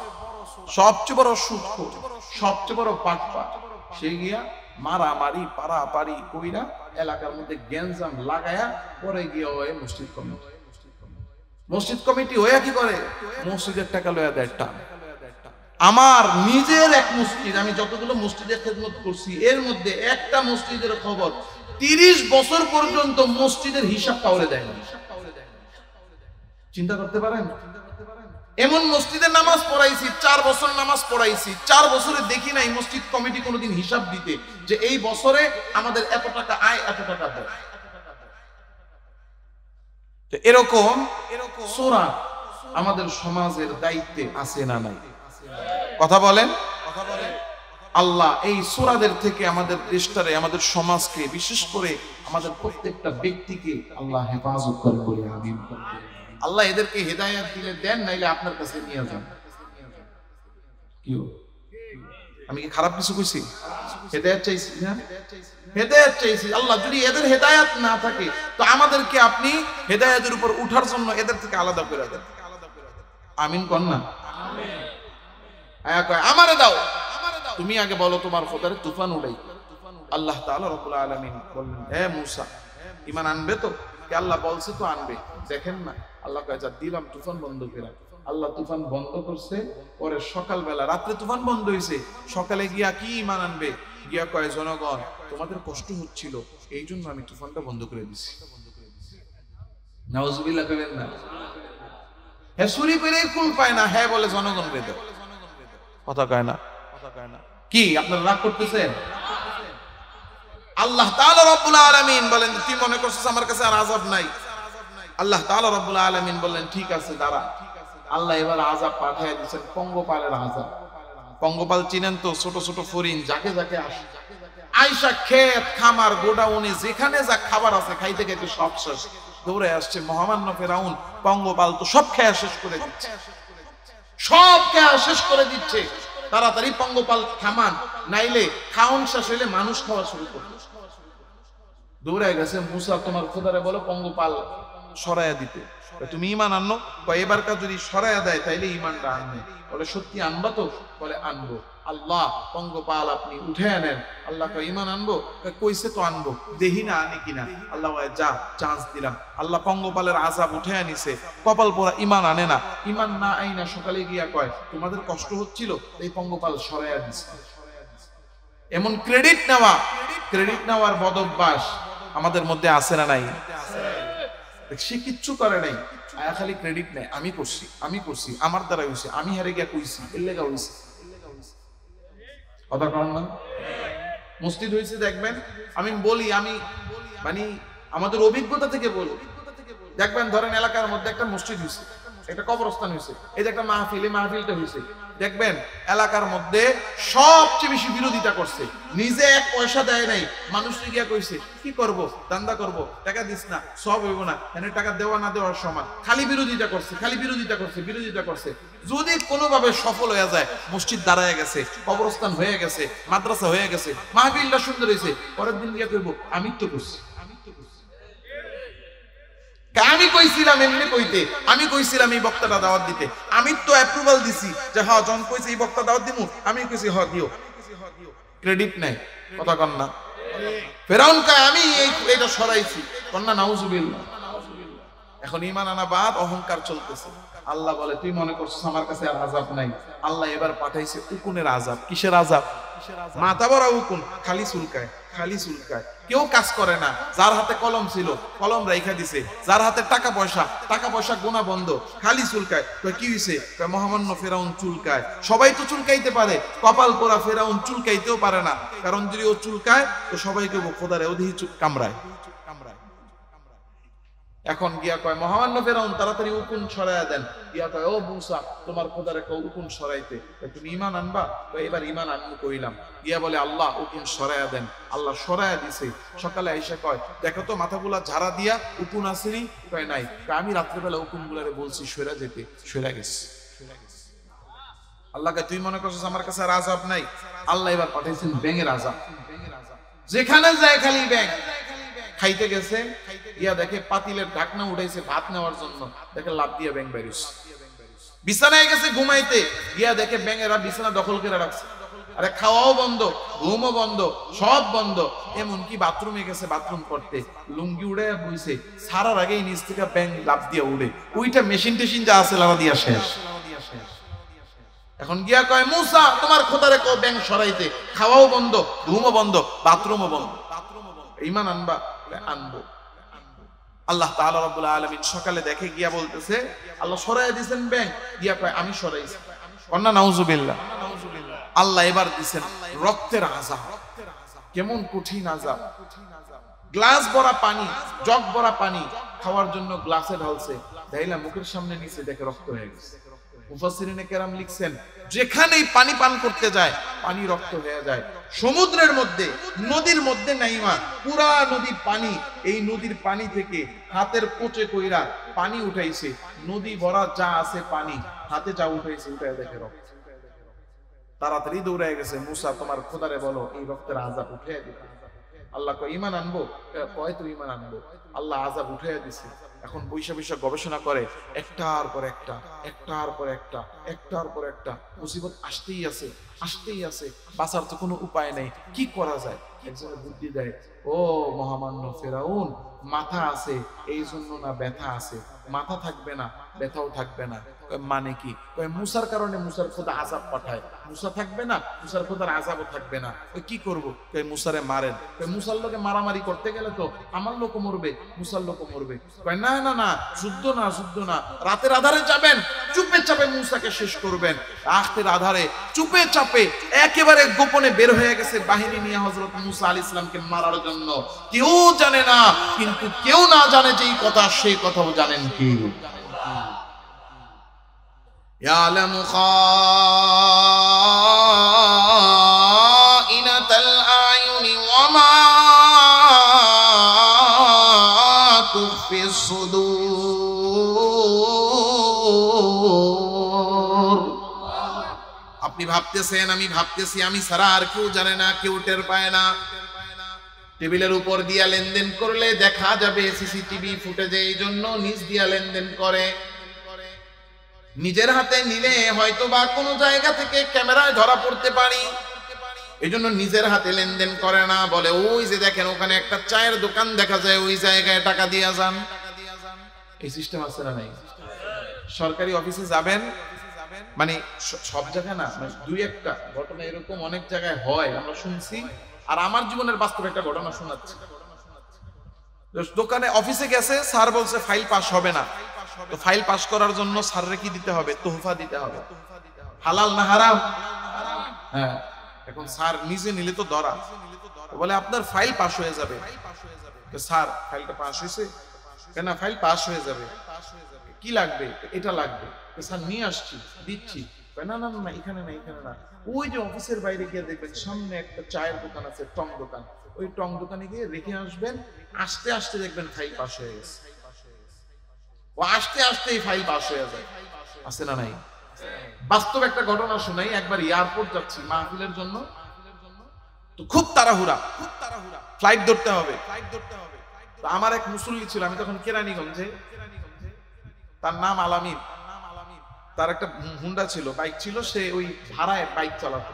সবচেয়ে বড় সুদখোর, সবচেয়ে বড় পাটপাট, সে গিয়া মারামারি পারাপারি কইরা এলাকার মধ্যে গ্যাঞ্জাম লাগায়া পরে গিয়া ওই মসজিদ কমিটি, মসজিদ কমিটি হইয়া কি করে, মসজিদের টাকা লইয়া দেয় টান। আমার নিজের এক মসজিদ, আমি যতগুলো মসজিদের খেদমত করছি এর মধ্যে একটা মসজিদের খবর 30 বছর পর্যন্ত মসজিদের হিসাব কাউরে দেয় না। চিন্তা করতে পারেন? এমন মসজিদের নামাজ পড়াইছি, 4 বছর নামাজ পড়াইছি, 4 বছরে দেখি নাই মসজিদ কমিটি কোনোদিন হিসাব দিতে যে এই বছরে আমাদের এত টাকা আয়, এত টাকা দেয়। এরকম চোরা আমাদের সমাজের দায়িত্বে আছে না নাই? কথা বলেন। আল্লাহ এই চোরাদের থেকে আমাদের দেশটারে, আমাদের সমাজকে, বিশেষ করে আমাদের প্রত্যেকটা ব্যক্তিকে আল্লাহ হেফাজত করে বলে আমিন। আল্লাহ এদেরকে হেদায়েত দিলে দেন, নাইলে আপনার কাছে নিয়ে যান। আমি কি খারাপ কিছু কইছি? হেদায়েত চাইছি না? হেদায়েত চাইছি। আল্লাহ যদি এদের হেদায়েত না থাকে তো আমাদেরকে আপনি হেদায়েতের উপর উঠার জন্য এদের থেকে আলাদা করে দেন। আমিন কোন না? আমারে দাও, তুমি আগে বলো তোমার খোদারে তুফান উড়াই। আল্লাহ তাআলা রব্বুল আলামিন বললেন, হে মূসা, ঈমান আনবে তো? আল্লাহ বলছে তো আনবে। দেখেন না, আল্লাহ কয় যা দিলাম তুফান বন্ধ করে। আল্লাহ তুফান বন্ধ করছে, পরে সকালবেলা, রাত্রে তুফান বন্ধ হয়েছে, সকালে গিয়া কি ঈমান আনবে? গিয়া কয় জনগণ তোমাদের কষ্ট হচ্ছিল, এই জন্য আমি তুফানটা বন্ধ করে দিছি। নাউজুবিল্লাহ কইবেন না? হ্যাঁ, চুরি করে কুল পায় না, হ্যাঁ বলে জনগণ রে দাও। কথা কয় না? কি আপনারা রাগ করতেছেন? আল্লাহ তাআলা রব্বুল আলামিন বলেন, তুই মনে করছিস আমার কাছে আর আযাব নাই? আল্লাহ তাআলা রব্বুল আলামিন বললেন, ঠিক আছে দাঁড়া। আল্লাহ এবার আযাব পাঠিয়ে দিয়েছেন, পঙ্গপালের আযাব। পঙ্গপাল চিনেন তো? ছোট ছোট ফরিন যাকে যাকে আসে, আয়সা ক্ষেত খামার গোডাউনে যেখানে যা খাবার আছে খাইতে খাইতে সব শেষ, দৌড়ে আসছে মহামান্য ফেরাউন। পঙ্গপাল তো সব খেয়া শেষ করে দিচ্ছে, সব খেয়া শেষ করে দিচ্ছে। তাড়াতাড়ি পঙ্গপাল থামান, নাইলে খাওন শেষ হইলে মানুষ খাওয়া শুরু করবে। দৌড়ে গেছে মূসা, তোমার খোদারে বলো পঙ্গপাল সরাইয়া দিতে। তুমি ঈমান আনো? এবারকার যদি সরাইয়া দেয় তাইলে ঈমানটা আনবে। বলে সত্যি আনবা তো? বলে আনবো। আল্লাহ পঙ্গপাল আপনি উঠে আনেন। আল্লাহ কয় ঈমান আনবো? কইছে তো আনবো, দেখি না আনি কিনা। আল্লাহ যা, চান্স দিলাম। আল্লাহ পঙ্গপালের আযাব উঠে আনিছে, কপাল পোড়া ঈমান আনে না। ঈমান না আইনা সকালে গিয়া কয় তোমাদের কষ্ট হচ্ছিল, এই পঙ্গপাল সরাইয়া দিছে। এমন ক্রেডিট নেওয়ার বদ অভ্যাস আমাদের মধ্যে আছে না নাই? সে কিচ্ছু করে নাই, আয়া খালি ক্রেডিট নেয়, আমি করছি, আমার দ্বারা হয়েছে, আমি হারে গিয়া কইছি, এর লেগা হয়েছে। কথা কন না? মসজিদ হয়েছে দেখবেন, আমি বলি, আমি মানে আমাদের অভিজ্ঞতা থেকে বলি, দেখবেন ধরেন এলাকার মধ্যে একটা মসজিদ হয়েছে, একটা কবরস্থান হয়েছে, এই যে একটা মাহফিলটা হয়েছে, দেখবেন এলাকার মধ্যে সবচেয়ে বেশি বিরোধিতা করছে, নিজে এক পয়সা দেয় নাই, মানুষকে গিয়া কইছে কি করব, দান্দা করব, টাকা দিস না, সব হইব না, এনে টাকা দেওয়া না দেওয়ার সমান, খালি বিরোধিতা করছে। যদি কোনোভাবে সফল হয়ে যায়, মসজিদ দাঁড়ায় গেছে, কবরস্থান হয়ে গেছে, মাদ্রাসা হয়ে গেছে, মাহফিলটা সুন্দর হয়েছে, পরের দিন গিয়া কইব আমি তো করছি, আমি কইছিলাম এমনি কইতে, আমি কইছিলাম এই বক্তাটা দাওয়াত দিতে, আমি তো অ্যাপ্রুভাল দিছি যে হ্যাঁ জন কইছে এই বক্তা দাওয়াত দিমু, আমি কইছি হ্যাঁ দিও। ক্রেডিট নাই, কথা কন না? ফেরাউন কয় আমি এটা সরাইছি, কন্যা নাউজুবিল্লাহ। এখন ঈমান আনা বাদ, অহংকার চলতেছে। আল্লাহ বলে তুই মনে করছিস আমার কাছে আর আযাব নাই, আল্লাহ এবার পাঠাইছে উকুনের আযাব। কিসের আযাব? মাথা বড় উকুন, খালি চুলকায়, কেউ কাজ করে না। যার হাতে কলম ছিল কলম রাইখা দিছে, যার হাতে টাকা পয়সা গোনা বন্ধ, খালি চুলকায়। কি হইছে? মহামান্য ফেরাউন চুলকায়। সবাই তো চুলকাইতে পারে, কপাল পোড়া ফেরাউন চুলকাইতেও পারে না, কারণ যদি ও চুলকায় তো সবাইকে খোদারে ওদিহি চুপ কামড়ায়। এখন গিয়া কয় মহামান্য ফেরাউন তাড়াতাড়ি উকুন সরাইয়া দেন। গিয়া কয় ও মুসা তোমার খোদারে কও উকুন সরাইতে, তুমি ঈমান আনবা? এবার ঈমান আনবো কইলাম। গিয়া বলে আল্লাহ উকুন সরাইয়া দেন। আল্লাহ সরাইয়া দিছে। সকালে আইসা কয় দেখো তো মাথাগুলা ঝাড়া দিয়া উকুন আসেনি? কয় নাই। আমি রাত্রেবেলা উকুন গুলারে বলছি সরা যেতে, সরা গেছে। আল্লাহকে তুই মনে করছিস আমার কাছে আর আযাব নাই? আল্লাহ এবার পাঠাইছেন ব্যাঙের আযাব। যেখানে যায় খালি ব্যাঙ। খাইতে গেছে, গিয়া দেখে পাতিলের ঢাকনা উঠাইছে ভাত নেওয়ার জন্য, দেখে লাফ দিয়ে ব্যাঙ বেরিয়েছে। বিছানায় গেছে ঘুমাইতে, গিয়া দেখে ব্যাঙেরা বিছানা দখল করে রাখছে। আরে খাওয়াও বন্ধ, ঘুমও বন্ধ, সব বন্ধ। এমনকি বাথরুমে গেছে বাথরুম করতে, লুঙ্গি উড়ে বইছে, সারার আগেই নিচ থেকে ব্যাঙ লাফ দিয়ে উড়ে, ওইটা মেশিন টেশিন যা আছে লাফা দিয়া শেষ। এখন গিয়া কয় মুসা তোমার খোদারে কও ব্যাঙ সরাইতে, খাওয়াও বন্ধ, ঘুমও বন্ধ, বাথরুমও বন্ধ। ঈমান আনবা? আনবো। আল্লাহ তাআলা রাব্বুল আলামিন সকালে দেখে গিয়া বলতেছে আল্লাহ সরাইয়া দিবেন ব্যাঙ। গিয়া কয় আমি সরাইছি। কন্না নাউজুবিল্লাহ। আল্লাহ এবার দিবেন রক্তের আযাব। কেমন কঠিন আযাব! গ্লাস ভরা পানি, জগ ভরা পানি খাওয়ার জন্য গ্লাসে ঢালছে, ঢাইলা মুখের সামনে নিচে দেখে রক্ত হয়ে গেছে। মুফাসসিরিনে কেরাম লিখছেন যেখানেই পানি পান করতে যায় পানি রক্ত হয়ে যায়। সমুদ্রের মধ্যে, নদীর মধ্যে নাইমা পুরা নদীর পানি, এই নদীর পানি থেকে হাতের কোচে কইরা পানি উঠাইছে, নদী ভরা যা আছে পানি, হাতে যা উঠাইছে উঠায় দেখে রক্ত। তাড়াতাড়ি দৌড়ায় গেছে, মুসা তোমার খোদারে বলো এই রক্তের আযাব উঠাইয়া দিতে। আল্লাহ কয় ঈমান আনবো? কয় তো ঈমান আনবো। আল্লাহ আযাব উঠাইয়া দিছে। এখন বৈশা গবেষণা করে, একটার পর একটা মুসিবত আসতেই আছে, বাঁচার তো কোনো উপায় নেই, কি করা যায়? একজনের বুদ্ধি দেয়, ও মহামান্য ফেরাউন মাথা আছে এই জন্য না ব্যথা আছে, মাথা থাকবে না ব্যথাও থাকবে না। মানে কি? মুসার কারণে মুসার খোদা আযাব পাঠায়, মুসা থাকবে না মুসার খোদার আযাবও থাকবে না। কি করবো? মুসারে মারেন। মুসার লোকে মারামারি করতে গেলে তো আমার লোকও মরবে, মুসার লোকও মরবে। না না না, যুদ্ধ না, রাতের আধারে যাবেন, চুপে চাপে মুসাকে শেষ করবেন। রাতের আধারে চুপে চাপে একেবারে গোপনে বের হয়ে গেছে বাহিনী নিয়ে হযরত মুসা আলাইহিস সালামকে মারার জন্য। কেউ জানে না, কিন্তু কেউ না জানে যেই কথা সেই কথাও জানেন কি? يعلم خائنة الأعين وما تخفي الصدور। আপনি ভাবতেছেন আমি ভাবতেছি, আমি ছাড়া আর কেউ জানে না, কেউ টের পায় না। টেবিলের উপর দিয়া লেনদেন করলে দেখা যাবে সিসিটিভি ফুটেজে, এই জন্য নিজ দিয়া লেনদেন করে। নিজের হাতে নিলে হয়তো বা কোনো জায়গা থেকে ক্যামেরায় ধরা পড়তে পারি, এই জন্য নিজের হাতে লেনদেন করে না। বলে ওই যে দেখেন ওখানে একটা চায়ের দোকান দেখা যায়, ওই জায়গায় টাকা দিয়া যান। এই সিস্টেম আছে না নাই? সরকারি অফিসে যাবেন, মানে সব জায়গায় না, মানে দুই একটা ঘটনা এরকম অনেক জায়গায় হয়, আমরা শুনছি। আর আমার জীবনের বাস্তব একটা ঘটনা শোনাচ্ছি। দোকানে অফিসে গেছে, স্যার বলছে ফাইল পাস হবে না। তো ফাইল পাস করার জন্য স্যাররে কি দিতে হবে? তোহফা দিতে হবে। হালাল না হারাম? হ্যাঁ। এখন স্যার নিজে নিলে তো ধরা, বলে আপনার ফাইল পাস হয়ে যাবে। স্যার ফাইলটা পাস হয়েছে? কেন? ফাইল পাস হয়ে যাবে। কি লাগবে? এটা লাগবে। স্যার নিয়ে আসছি, দিচ্ছি। না না না, এখানে না, এখানে না, ওই যে অফিসের বাইরে গিয়ে দেখবেন সামনে একটা চায়ের দোকান আছে, টং দোকান, ওই টং দোকানে গিয়ে রেখে আসবেন। আসতে আসতে দেখবেন ফাইল পাস হয়ে গেছে। ও আসতে আসতে এই ফাইল পাস হয়ে যায়। আছে না নাই? বাস্তব একটা ঘটনা শোনাই। একবার এয়ারপোর্ট যাচ্ছি মাহফিলের জন্য, তো খুব তাড়াহুড়া, ফ্লাইট ধরতে হবে। তো আমার এক মুসল্লি ছিল, আমি তখন কেরানীগঞ্জে, তার নাম আলামিন। তার একটা হুন্ডা ছিল, বাইক ছিল, সে ওই ভাড়ায় বাইক চালাতো।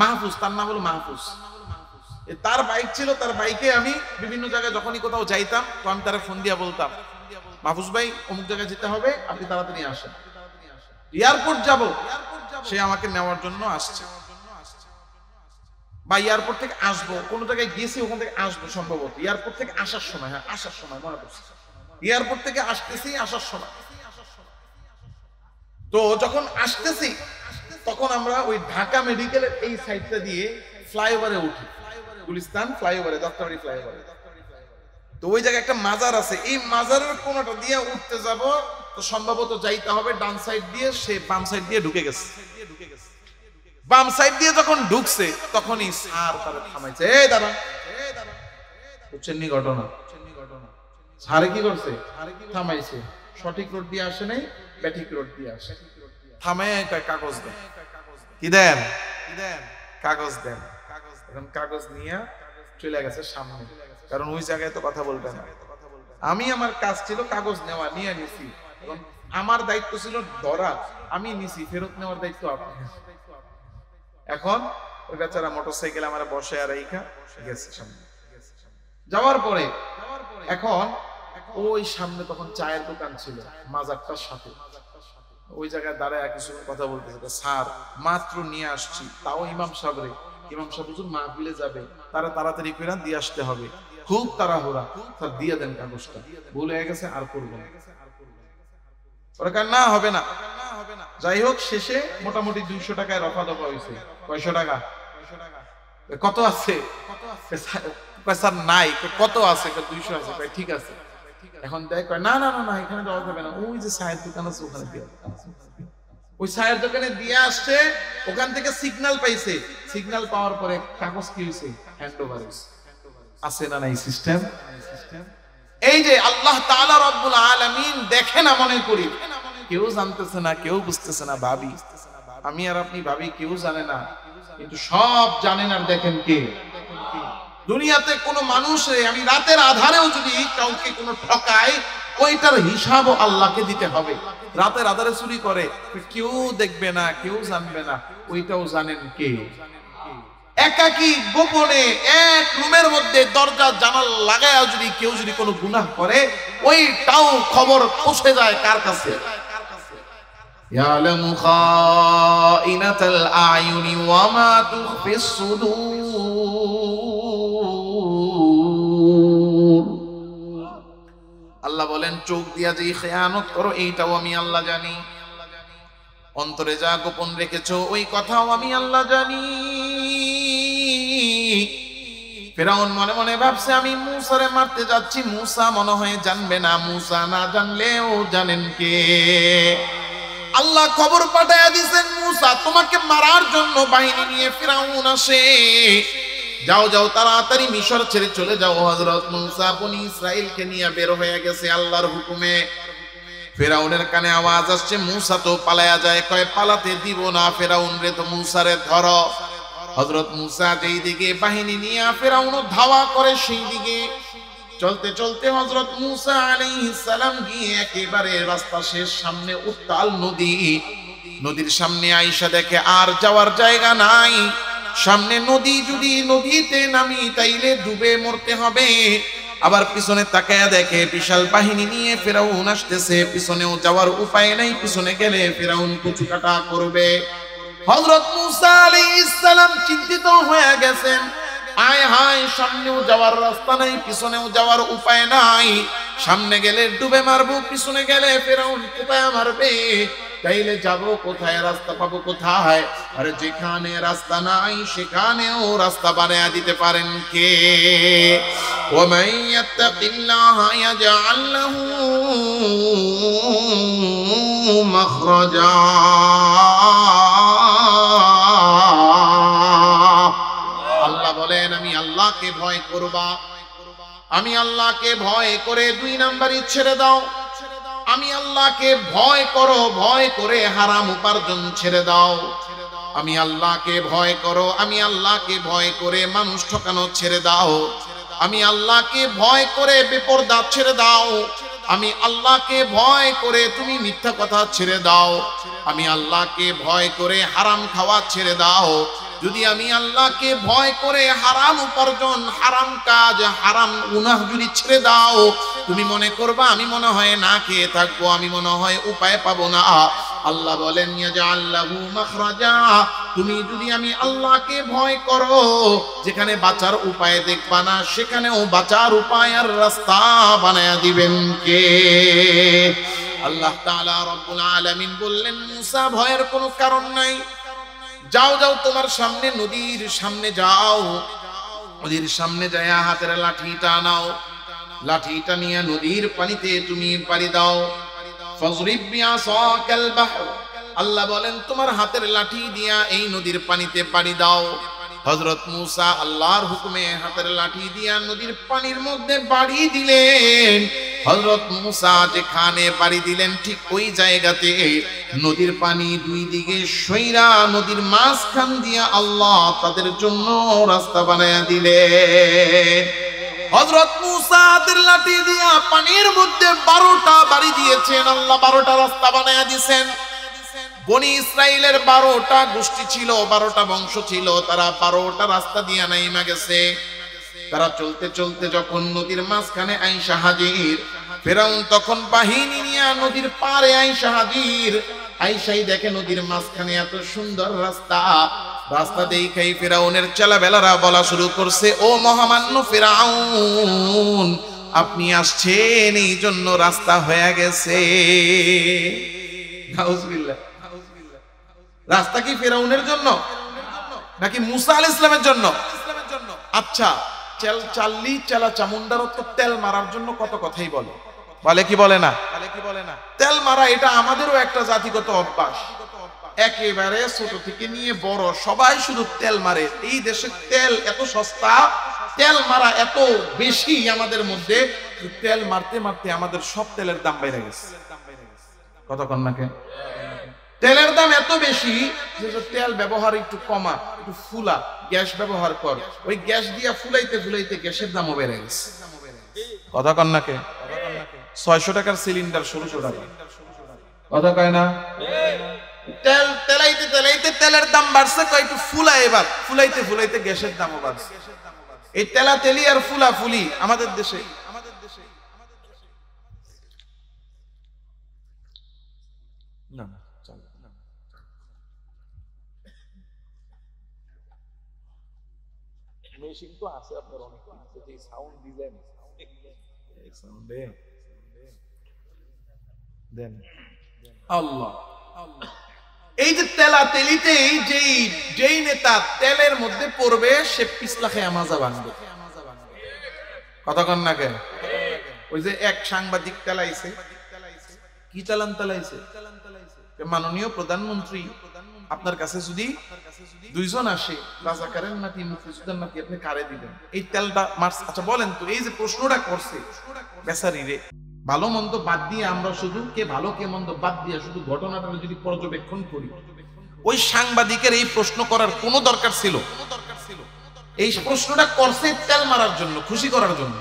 মাহফুজ, তার নাম হলো মাহফুজ। তার বাইক ছিল, তার বাইকে আমি বিভিন্ন জায়গায় যখনই কোথাও যাইতাম, তো আমি তারা ফোন দিয়া বলতাম, মাহফুজ ভাই অমুক জায়গায় যেতে হবে, আপনি তাড়াতাড়ি আসেন, এয়ারপোর্ট যাব। সে আমাকে নেওয়ার জন্য আসছে, বা এয়ারপোর্ট থেকে আসবো, কোন জায়গায় গিয়েছি ওখান থেকে আসবো সম্ভবত। এয়ারপোর্ট থেকে আসার সময়, হ্যাঁ আসার সময় মনে পড়ছে, এয়ারপোর্ট থেকে আসতেছি আসার সময়। তো যখন আসতেছি তখন আমরা ওই ঢাকা মেডিকেলের এই সাইডটা দিয়ে ফ্লাইওভারে উঠি, গুলিস্তান ফ্লাইওভারে, দত্তাবাড়ি ফ্লাইওভারে। তো ওই জায়গায় একটা মাজার আছে, এই মাজারের কোনটা দিয়ে উঠতে যাব, তো সম্ভবত যাইতে হবে ডান সাইড দিয়ে। সে বাম সাইড দিয়ে ঢুকে গেছে। বাম সাইড দিয়ে যখন ঢুকছে তখনই স্যার তারে থামাইছে, এই দাঁড়া। বুঝছেন নি ঘটনা? স্যারে কি করছে? থামাইছে। সঠিক রোড দিয়ে আসে নাই, ব্যাঠিক রোড দিয়ে আসে। থামে কাগজ দেন। কি দেন? কাগজ দেন। এখন কাগজ নিয়ে চলে গেছে সামনে, কারণ ওই জায়গায় তো কথা বলবে না। আমি, আমার কাজ ছিল কাগজ নেওয়া, নিয়ে নিছি। আমার দায়িত্ব ছিল ধরা, আমি নিছি, ফেরত নেওয়ার দায়িত্ব আপনার। এখন ওই বেচারা মোটরসাইকেল আমার বসে আর এইখা গেছে সামনে। যাওয়ার পরে এখন ওই সামনে তখন চায়ের দোকান ছিল মাজারটার সাথে, ওই জায়গায় দাঁড়ায় কিছু কথা বলতেছে। স্যার মাত্র নিয়ে আসছি, তাও ইমাম সাহেবরে, ইমাম সাহেব হুজুর মাহফিলে যাবে, তারা তাড়াতাড়ি করে দিয়ে আসতে হবে, খুব তাড়াহুড়া, স্যার দিয়ে দেন কাগজটা, ভুল হয়ে গেছে আর করবো না। ওরা কার না হবে না। যাই হোক, শেষে মোটামুটি 200 টাকায় রফা দফা হয়েছে। 500 টাকা? কত আছে? স্যার নাই। কত আছে? 200 আছে। ঠিক আছে। এখন দেখ, না না না না, এখানে যাওয়া যাবে না, ওই যে চায়ের দোকান আছে ওখানে দিয়ে। ওই চায়ের দোকানে দিয়ে আসছে, ওখান থেকে সিগন্যাল পাইছে। সিগন্যাল পাওয়ার পরে কাগজ কি হয়েছে? হ্যান্ড ওভার হয়েছে। আছে না নাই সিস্টেম? এই যে আল্লাহ তাআলা রব্বুল আলামিন দেখে না, মনে করি কেউ জানতেছে না, কেউ বুঝতেছে না, ভাবি আমি আর আপনি ভাবি কেউ জানে না, কিন্তু সব জানেন আর দেখেন কে? দুনিয়াতে কোনো মানুষে, আমি রাতের আধারেও যদি কাউকে কোনো ঠকাই, ওইটার হিসাবও আল্লাহকে দিতে হবে। রাতের আধারে চুরি করে কেউ দেখবে না, কেউ জানবে না, ওইটাও জানেন কে? একাকী গোপনে এক রুমের মধ্যে দরজা জানালা লাগায়া যদি কেউ যদি কোনো গুনাহ করে, ওইটাও খবর পৌঁছে যায় কার কাছে? ইয়ালামু খাইনাতাল আয়ুনি ওয়া মা তুখফিস সুদূর। আল্লাহ বলেন, চোখ দিয়া যে খেয়ানত করো এইটাও আমি আল্লাহ জানি, অন্তরে যা গোপন রেখেছো ওই কথাও আমি আল্লাহ জানি। ফিরআউন মনে মনে ভাবছে, আমি মূসারে মারতে যাচ্ছি, মূসা মনে হয় জানবে না, মূসা না জানলেও জানেন কে? আল্লাহ খবর পাঠায়া দিয়েছেন, মূসা তোমাকে মারার জন্য বাহিনী নিয়ে ফিরআউন আসে, যাও যাও তাড়াতাড়ি মিশর ছেড়ে চলে যাও। হযরত মূসা বনি ইসরাইলকে নিয়ে বের হয়ে গেছে আল্লাহর হুকুমে। ফিরআউনের কানে আওয়াজ আসছে, মূসা তো পালায়া যায়, কয় পালাতে দিব না, ফিরআউন রে তো মূসারে ধরো। হযরত মূসা যেই দিকে বাহিনী নিয়ে ফিরআউন ধাওয়া করে সেই দিকে চলতে চলতে হযরত মূসা আলাইহিস সালাম গিয়ে একেবারে রাস্তা শেষ, সামনে উত্তাল নদী, নদীর সামনে আয়েশা দেখে আর যাওয়ার জায়গা নাই, সামনে নদী, যদি নদীতে নামি তাইলে ডুবে মরতে হবে। আবার পিছনে তাকায়া দেখে বিশাল বাহিনী নিয়ে ফেরাউন আসতেছে, পিছনেও যাওয়ার উপায় নাই, পিছনে গেলে ফেরাউন কুচু কাটা করবে। হযরত মূসা আলাইহিস সালাম চিন্তিত হয়ে গেছেন, আয় হায়, সামনেও যাওয়ার রাস্তা নাই, পিছনেও যাওয়ার উপায় নাই, সামনে গেলে ডুবে মারবো, পিছনে গেলে ফেরাউন কোথায় মারবে, তাইলে যাব কোথায়, রাস্তা পাবো কোথায়? আরে যেখানে রাস্তা নাই সেখানেও রাস্তা বানায়া দিতে পারেন কে? ওয়ামান ইয়াত্তাকিল্লাহা ইয়াজআল লাহু মাখরাজা। আল্লাহ বলেন, আমি আল্লাহকে ভয় করবা, আমি আল্লাহকে ভয় করে 2 নাম্বারই ছেড়ে দাও, আমি আল্লাহকে ভয় করো, ভয় করে হারাম উপার্জন ছেড়ে দাও, আমি আল্লাহকে ভয় করো, আমি আল্লাহকে ভয় করে মানুষ ঠকানো ছেড়ে দাও, আমি আল্লাহকে ভয় করে বেপরদা ছেড়ে দাও, আমি আল্লাহকে ভয় করে তুমি মিথ্যা কথা ছেড়ে দাও, আমি আল্লাহকে ভয় করে হারাম খাওয়া ছেড়ে দাও। যদি আমি আল্লাহকে ভয় করে হারাম উপার্জন, হারাম কাজ, হারাম গুনাহ যদি ছেড়ে দাও, তুমি মনে করবা আমি মনে হয় না খেয়ে থাকবো, আমি মনে হয় উপায় পাবো না। আল্লাহ বলেন, ইয়াজআল লাহু মাখরাজা, তুমি যদি আমি আল্লাহকে ভয় করো, যেখানে বাঁচার উপায় দেখবা না সেখানেও বাঁচার উপায় আর রাস্তা বানায়া দিবেন কে? আল্লাহ তাআলা রব্বুল আলামিন বললেন, মূসা ভয়ের কোনো কারণ নাই, যাও যাও, তোমার সামনে নদীর সামনে যাও, নদীর সামনে যায় হাতের লাঠিটা নাও, লাঠিটা নিয়ে নদীর পানিতে তুমি পাড়ি দাও। ফাজরিব বিআসাকাল বাহর, আল্লাহ বলেন তোমার হাতের লাঠি দিয়া এই নদীর পানিতে পাড়ি দাও। হযরত মূসা আল্লাহর হুকুমে হাতের লাঠি দিয়া নদীর পানির মধ্যে বাড়ি দিলেন। হযরত মূসা যেখানে বাড়ি দিলেন ঠিক ওই জায়গাতে নদীর পানি 2 দিকে সইরা নদীর মাঝখান দিয়া আল্লাহ তাদের জন্য রাস্তা বানায়া দিলেন। হযরত মূসা হাতের লাঠি দিয়া পানির মধ্যে 12টা বাড়ি দিয়েছেন, আল্লাহ 12টা রাস্তা বানায়া দিয়েছেন। বনি ইসরাইলের 12টা গোষ্ঠী ছিল, 12টা বংশ ছিল, তারা 12টা রাস্তা দিয়া নাইমা গেছে। তারা চলতে চলতে যখন নদীর মাঝখানে আইসা হাজির, ফেরাউন তখন বাহিনী নিয়ে নদীর পারে আইসা হাজির। আইসাই দেখে নদীর মাঝখানে এত সুন্দর রাস্তা, রাস্তা দেখাই ফেরাউনের চেলাবেলারা বলা শুরু করছে, ও মহামান্য ফেরাউন, আপনি আসছেন এই জন্য রাস্তা হয়ে গেছে। নাউজুবিল্লাহ। রাস্তা কি ফেরাউনের জন্য নাকি মূসা আলাইহিস সালামের জন্য? আচ্ছা, চাল্লি চেলা চামুন্ডার তো তেল মারার জন্য কত কথাই বলে, বলে কি বলে না? তেল মারা এটা আমাদেরও একটা জাতিগত অভ্যাস। একেবারে ছোট থেকে নিয়ে বড় সবাই শুধু তেল মারে। এই দেশে তেল এত সস্তা, তেল মারা এত বেশি আমাদের মধ্যে, তেল মারতে মারতে আমাদের সব তেলের দাম বেড়ে গেছে। কতক্ষণ নাকি তেলের দাম এত বেশি যে তেল ব্যবহার একটু কমা, একটু ফুলা, গ্যাস ব্যবহার কর। ওই গ্যাস দিয়া ফুলাইতে ফুলাইতে গ্যাসের দামও বেড়ে গেছে। কতক্ষণ নাকি 600 টাকার সিলিন্ডার 1600 টাকা। কথা কয় না? তেল তেলাইতে তেলাইতে তেলের দাম বাড়ছে, কয় একটু ফুলা, এবার ফুলাইতে ফুলাইতে গ্যাসের দামও বাড়ছে। এই তেলা তেলি আর ফুলা ফুলি আমাদের দেশে না। মেশিন তো আছে আপনার অনেক, যে সাউন্ড দিলেন সাউন্ডে দেন আল্লাহ। এই যে তেলা তেলিতে যেই নেতা তেলের মধ্যে পড়বে সে পিছলা খেয়ে মাজা ভাঙবে। কতক্ষণ নাকি ওই যে এক সাংবাদিক তেলাইছে, কি চালান তেলাইছে, মাননীয় প্রধানমন্ত্রী আপনার কাছে যদি 2 জন আসে, রাজাকারের নাকি মুক্তিযোদ্ধার নাকি, আপনি কারে দিবেন এই তেলটা মার্চ? আচ্ছা বলেন তো, এই যে প্রশ্নটা করছে বেচারি রে, ভালো মন্দ বাদ দিয়ে আমরা শুধু কে ভালো কে মন্দ বাদ দিয়ে শুধু ঘটনাটা যদি পর্যবেক্ষণ করি, ওই সাংবাদিকের এই প্রশ্ন করার কোনো দরকার ছিল? এই প্রশ্নটা করছে তেল মারার জন্য, খুশি করার জন্য।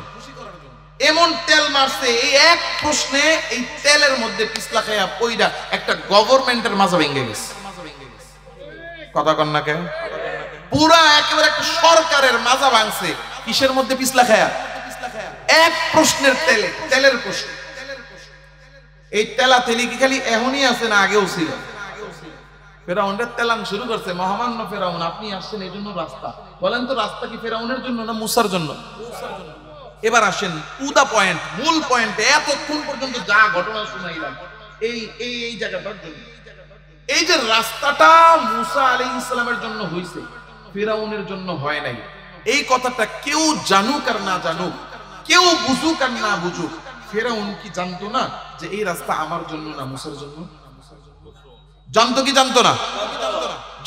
এমন তেল মারছে এই এক প্রশ্নে, এই তেলের মধ্যে পিছলা খায়া পইরা একটা গভর্নমেন্টের মাজা ভেঙে গেছে। কথা কন না কেন? পুরা একেবারে একটা সরকারের মাজা ভাঙছে, কিসের মধ্যে পিছলা খায়া? এক প্রশ্নের তেলের প্রশ্ন। এই তেলা তেলি কি খালি এখনই আছে না আগেও ছিল? ফেরাউনের তেলান শুরু করছে, মহামান্য ফেরাউন আপনি আসছেন এই জন্য রাস্তা, বলেন তো রাস্তা কি ফেরাউনের জন্য না মুসার জন্য? এবার আসেন টু দা পয়েন্ট, মূল পয়েন্টে। এতক্ষণ পর্যন্ত যা ঘটনা শুনাইলাম এই জায়গাটার জন্য। এই যে রাস্তাটা মুসা আলাইহিস সালামের জন্য হইছে, ফেরাউনের জন্য হয় নাই, এই কথাটা কেউ জানুক আর না জানুক, কেউ বুঝুক আর না বুঝুক, ফেরাউন কি জানতো না যে এই রাস্তা আমার জন্য না মুসার জন্য? জানতো কি জানতো না?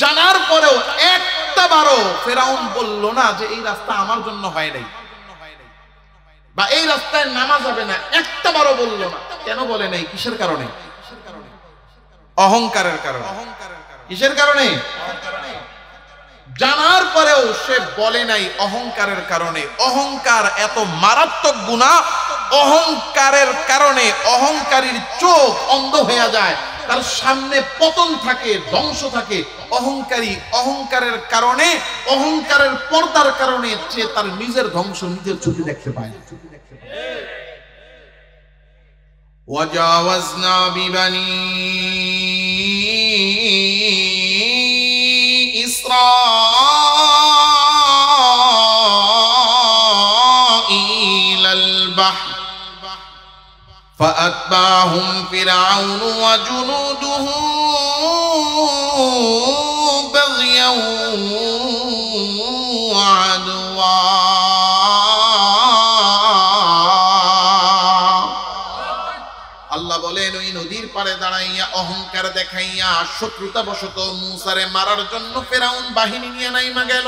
জানার পরেও একটা বারও ফেরাউন বলল না যে এই রাস্তা আমার জন্য হয় নাই বা এই রাস্তায় নামা যাবে না, একটা বারও বলল না। কেন বলে নাই? কিসের কারণে? অহংকারের কারণে। কিসের কারণে? জানার পরেও সে বলে নাই অহংকারের কারণে। অহংকার এত মারাত্মক গুনাহ, অহংকারের কারণে অহংকারীর চোখ অন্ধ হয়ে যায়, তার সামনে পতন থাকে, ধ্বংস থাকে। অহংকারের কারণে, অহংকারের পর্দার কারণে সে তার নিজের ধ্বংস নিজের চোখে দেখতে পায়। ওয়াজাওয়াজনা বিবানি إسرائيل البحر فأتبعهم فرعون وجنوده بغيا وعدوا আল্লাহ বলেন ওই নদীর পাড়ে দাঁড়াইয়া অহংকার দেখাইয়া শত্রুতা বশত মুসারে মারার জন্য ফেরাউন বাহিনী নিয়ে নাইমা গেল।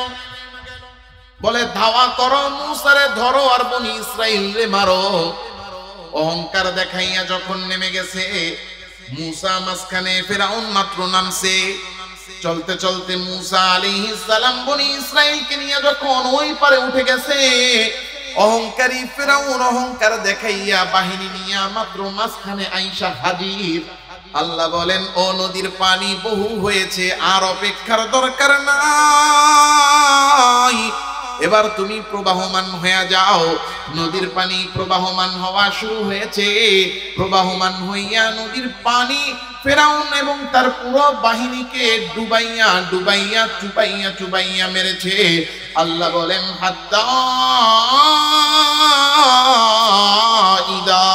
বলে ধাওয়া করো, মুসারে ধরো আর বনি ইসরাইল রে মারো। অহংকার দেখাইয়া যখন নেমে গেছে মুসা মাঝখানে, ফেরাউন মাত্র নামছে। চলতে চলতে মুসা আলাইহিস সালাম বনি ইসরাইলকে নিয়ে যখন ওই পারে উঠে গেছে, অহংকারী ফেরাউন অহংকার দেখাইয়া বাহিনী নিয়ে মাত্র মাঝখানে আইসা হাজির। আল্লাহ বলেন ও নদীর পানি বহু হয়েছে, আর অপেক্ষার দরকার নাই, এবার তুমি প্রবাহমান হয়ে যাও। নদীর পানি প্রবাহমান হওয়া শুরু হয়েছে। প্রবাহমান হইয়া নদীর পানি ফেরাউন এবং তার পুরো বাহিনীকে ডুবাইয়া ডুবাইয়া চুবাইয়া চুবাইয়া মেরেছে। আল্লাহ বলেন হাত্তা ইদা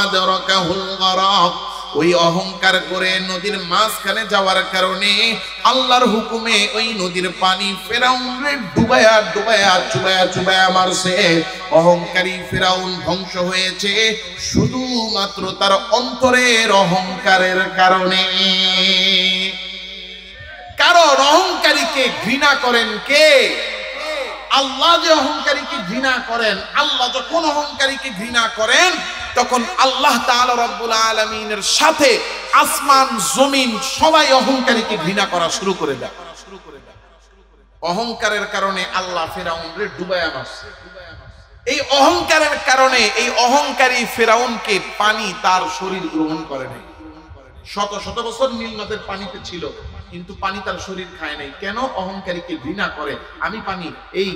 আদরাকাহুল গরাক, ওই অহংকার করে নদীর মাঝখানে যাওয়ার কারণে আল্লাহর হুকুমে ওই নদীর পানি ফেরাউনরে ডুবায়া ডুবায়া চুবায়া চুবায়া মারছে। অহংকারী ফেরাউন ধ্বংস হয়েছে শুধুমাত্র তার অন্তরের অহংকারের কারণে। কারণ অহংকারীকে ঘৃণা করেন কে? আল্লাহ যে অহংকারীকে ঘৃণা করেন। আল্লাহ যখন অহংকারীকে ঘৃণা করেন তখন আল্লাহ তাআলা রব্বুল আলামিনের সাথে আসমান জমিন সবাই অহংকারীকে ঘৃণা করা শুরু করে দেয়। অহংকারের কারণে আল্লাহ ফেরাউনরে ডুবায়া মারছে। এই অহংকারের কারণে এই অহংকারী ফেরাউনকে পানি তার শরীর গ্রহণ করে নাই। শত শত বছর নীল নদের পানিতে ছিল, কিন্তু পানি তার শরীর খায় নাই। কেন? অহংকারীকে ঘৃণা করে। আমি পানি এই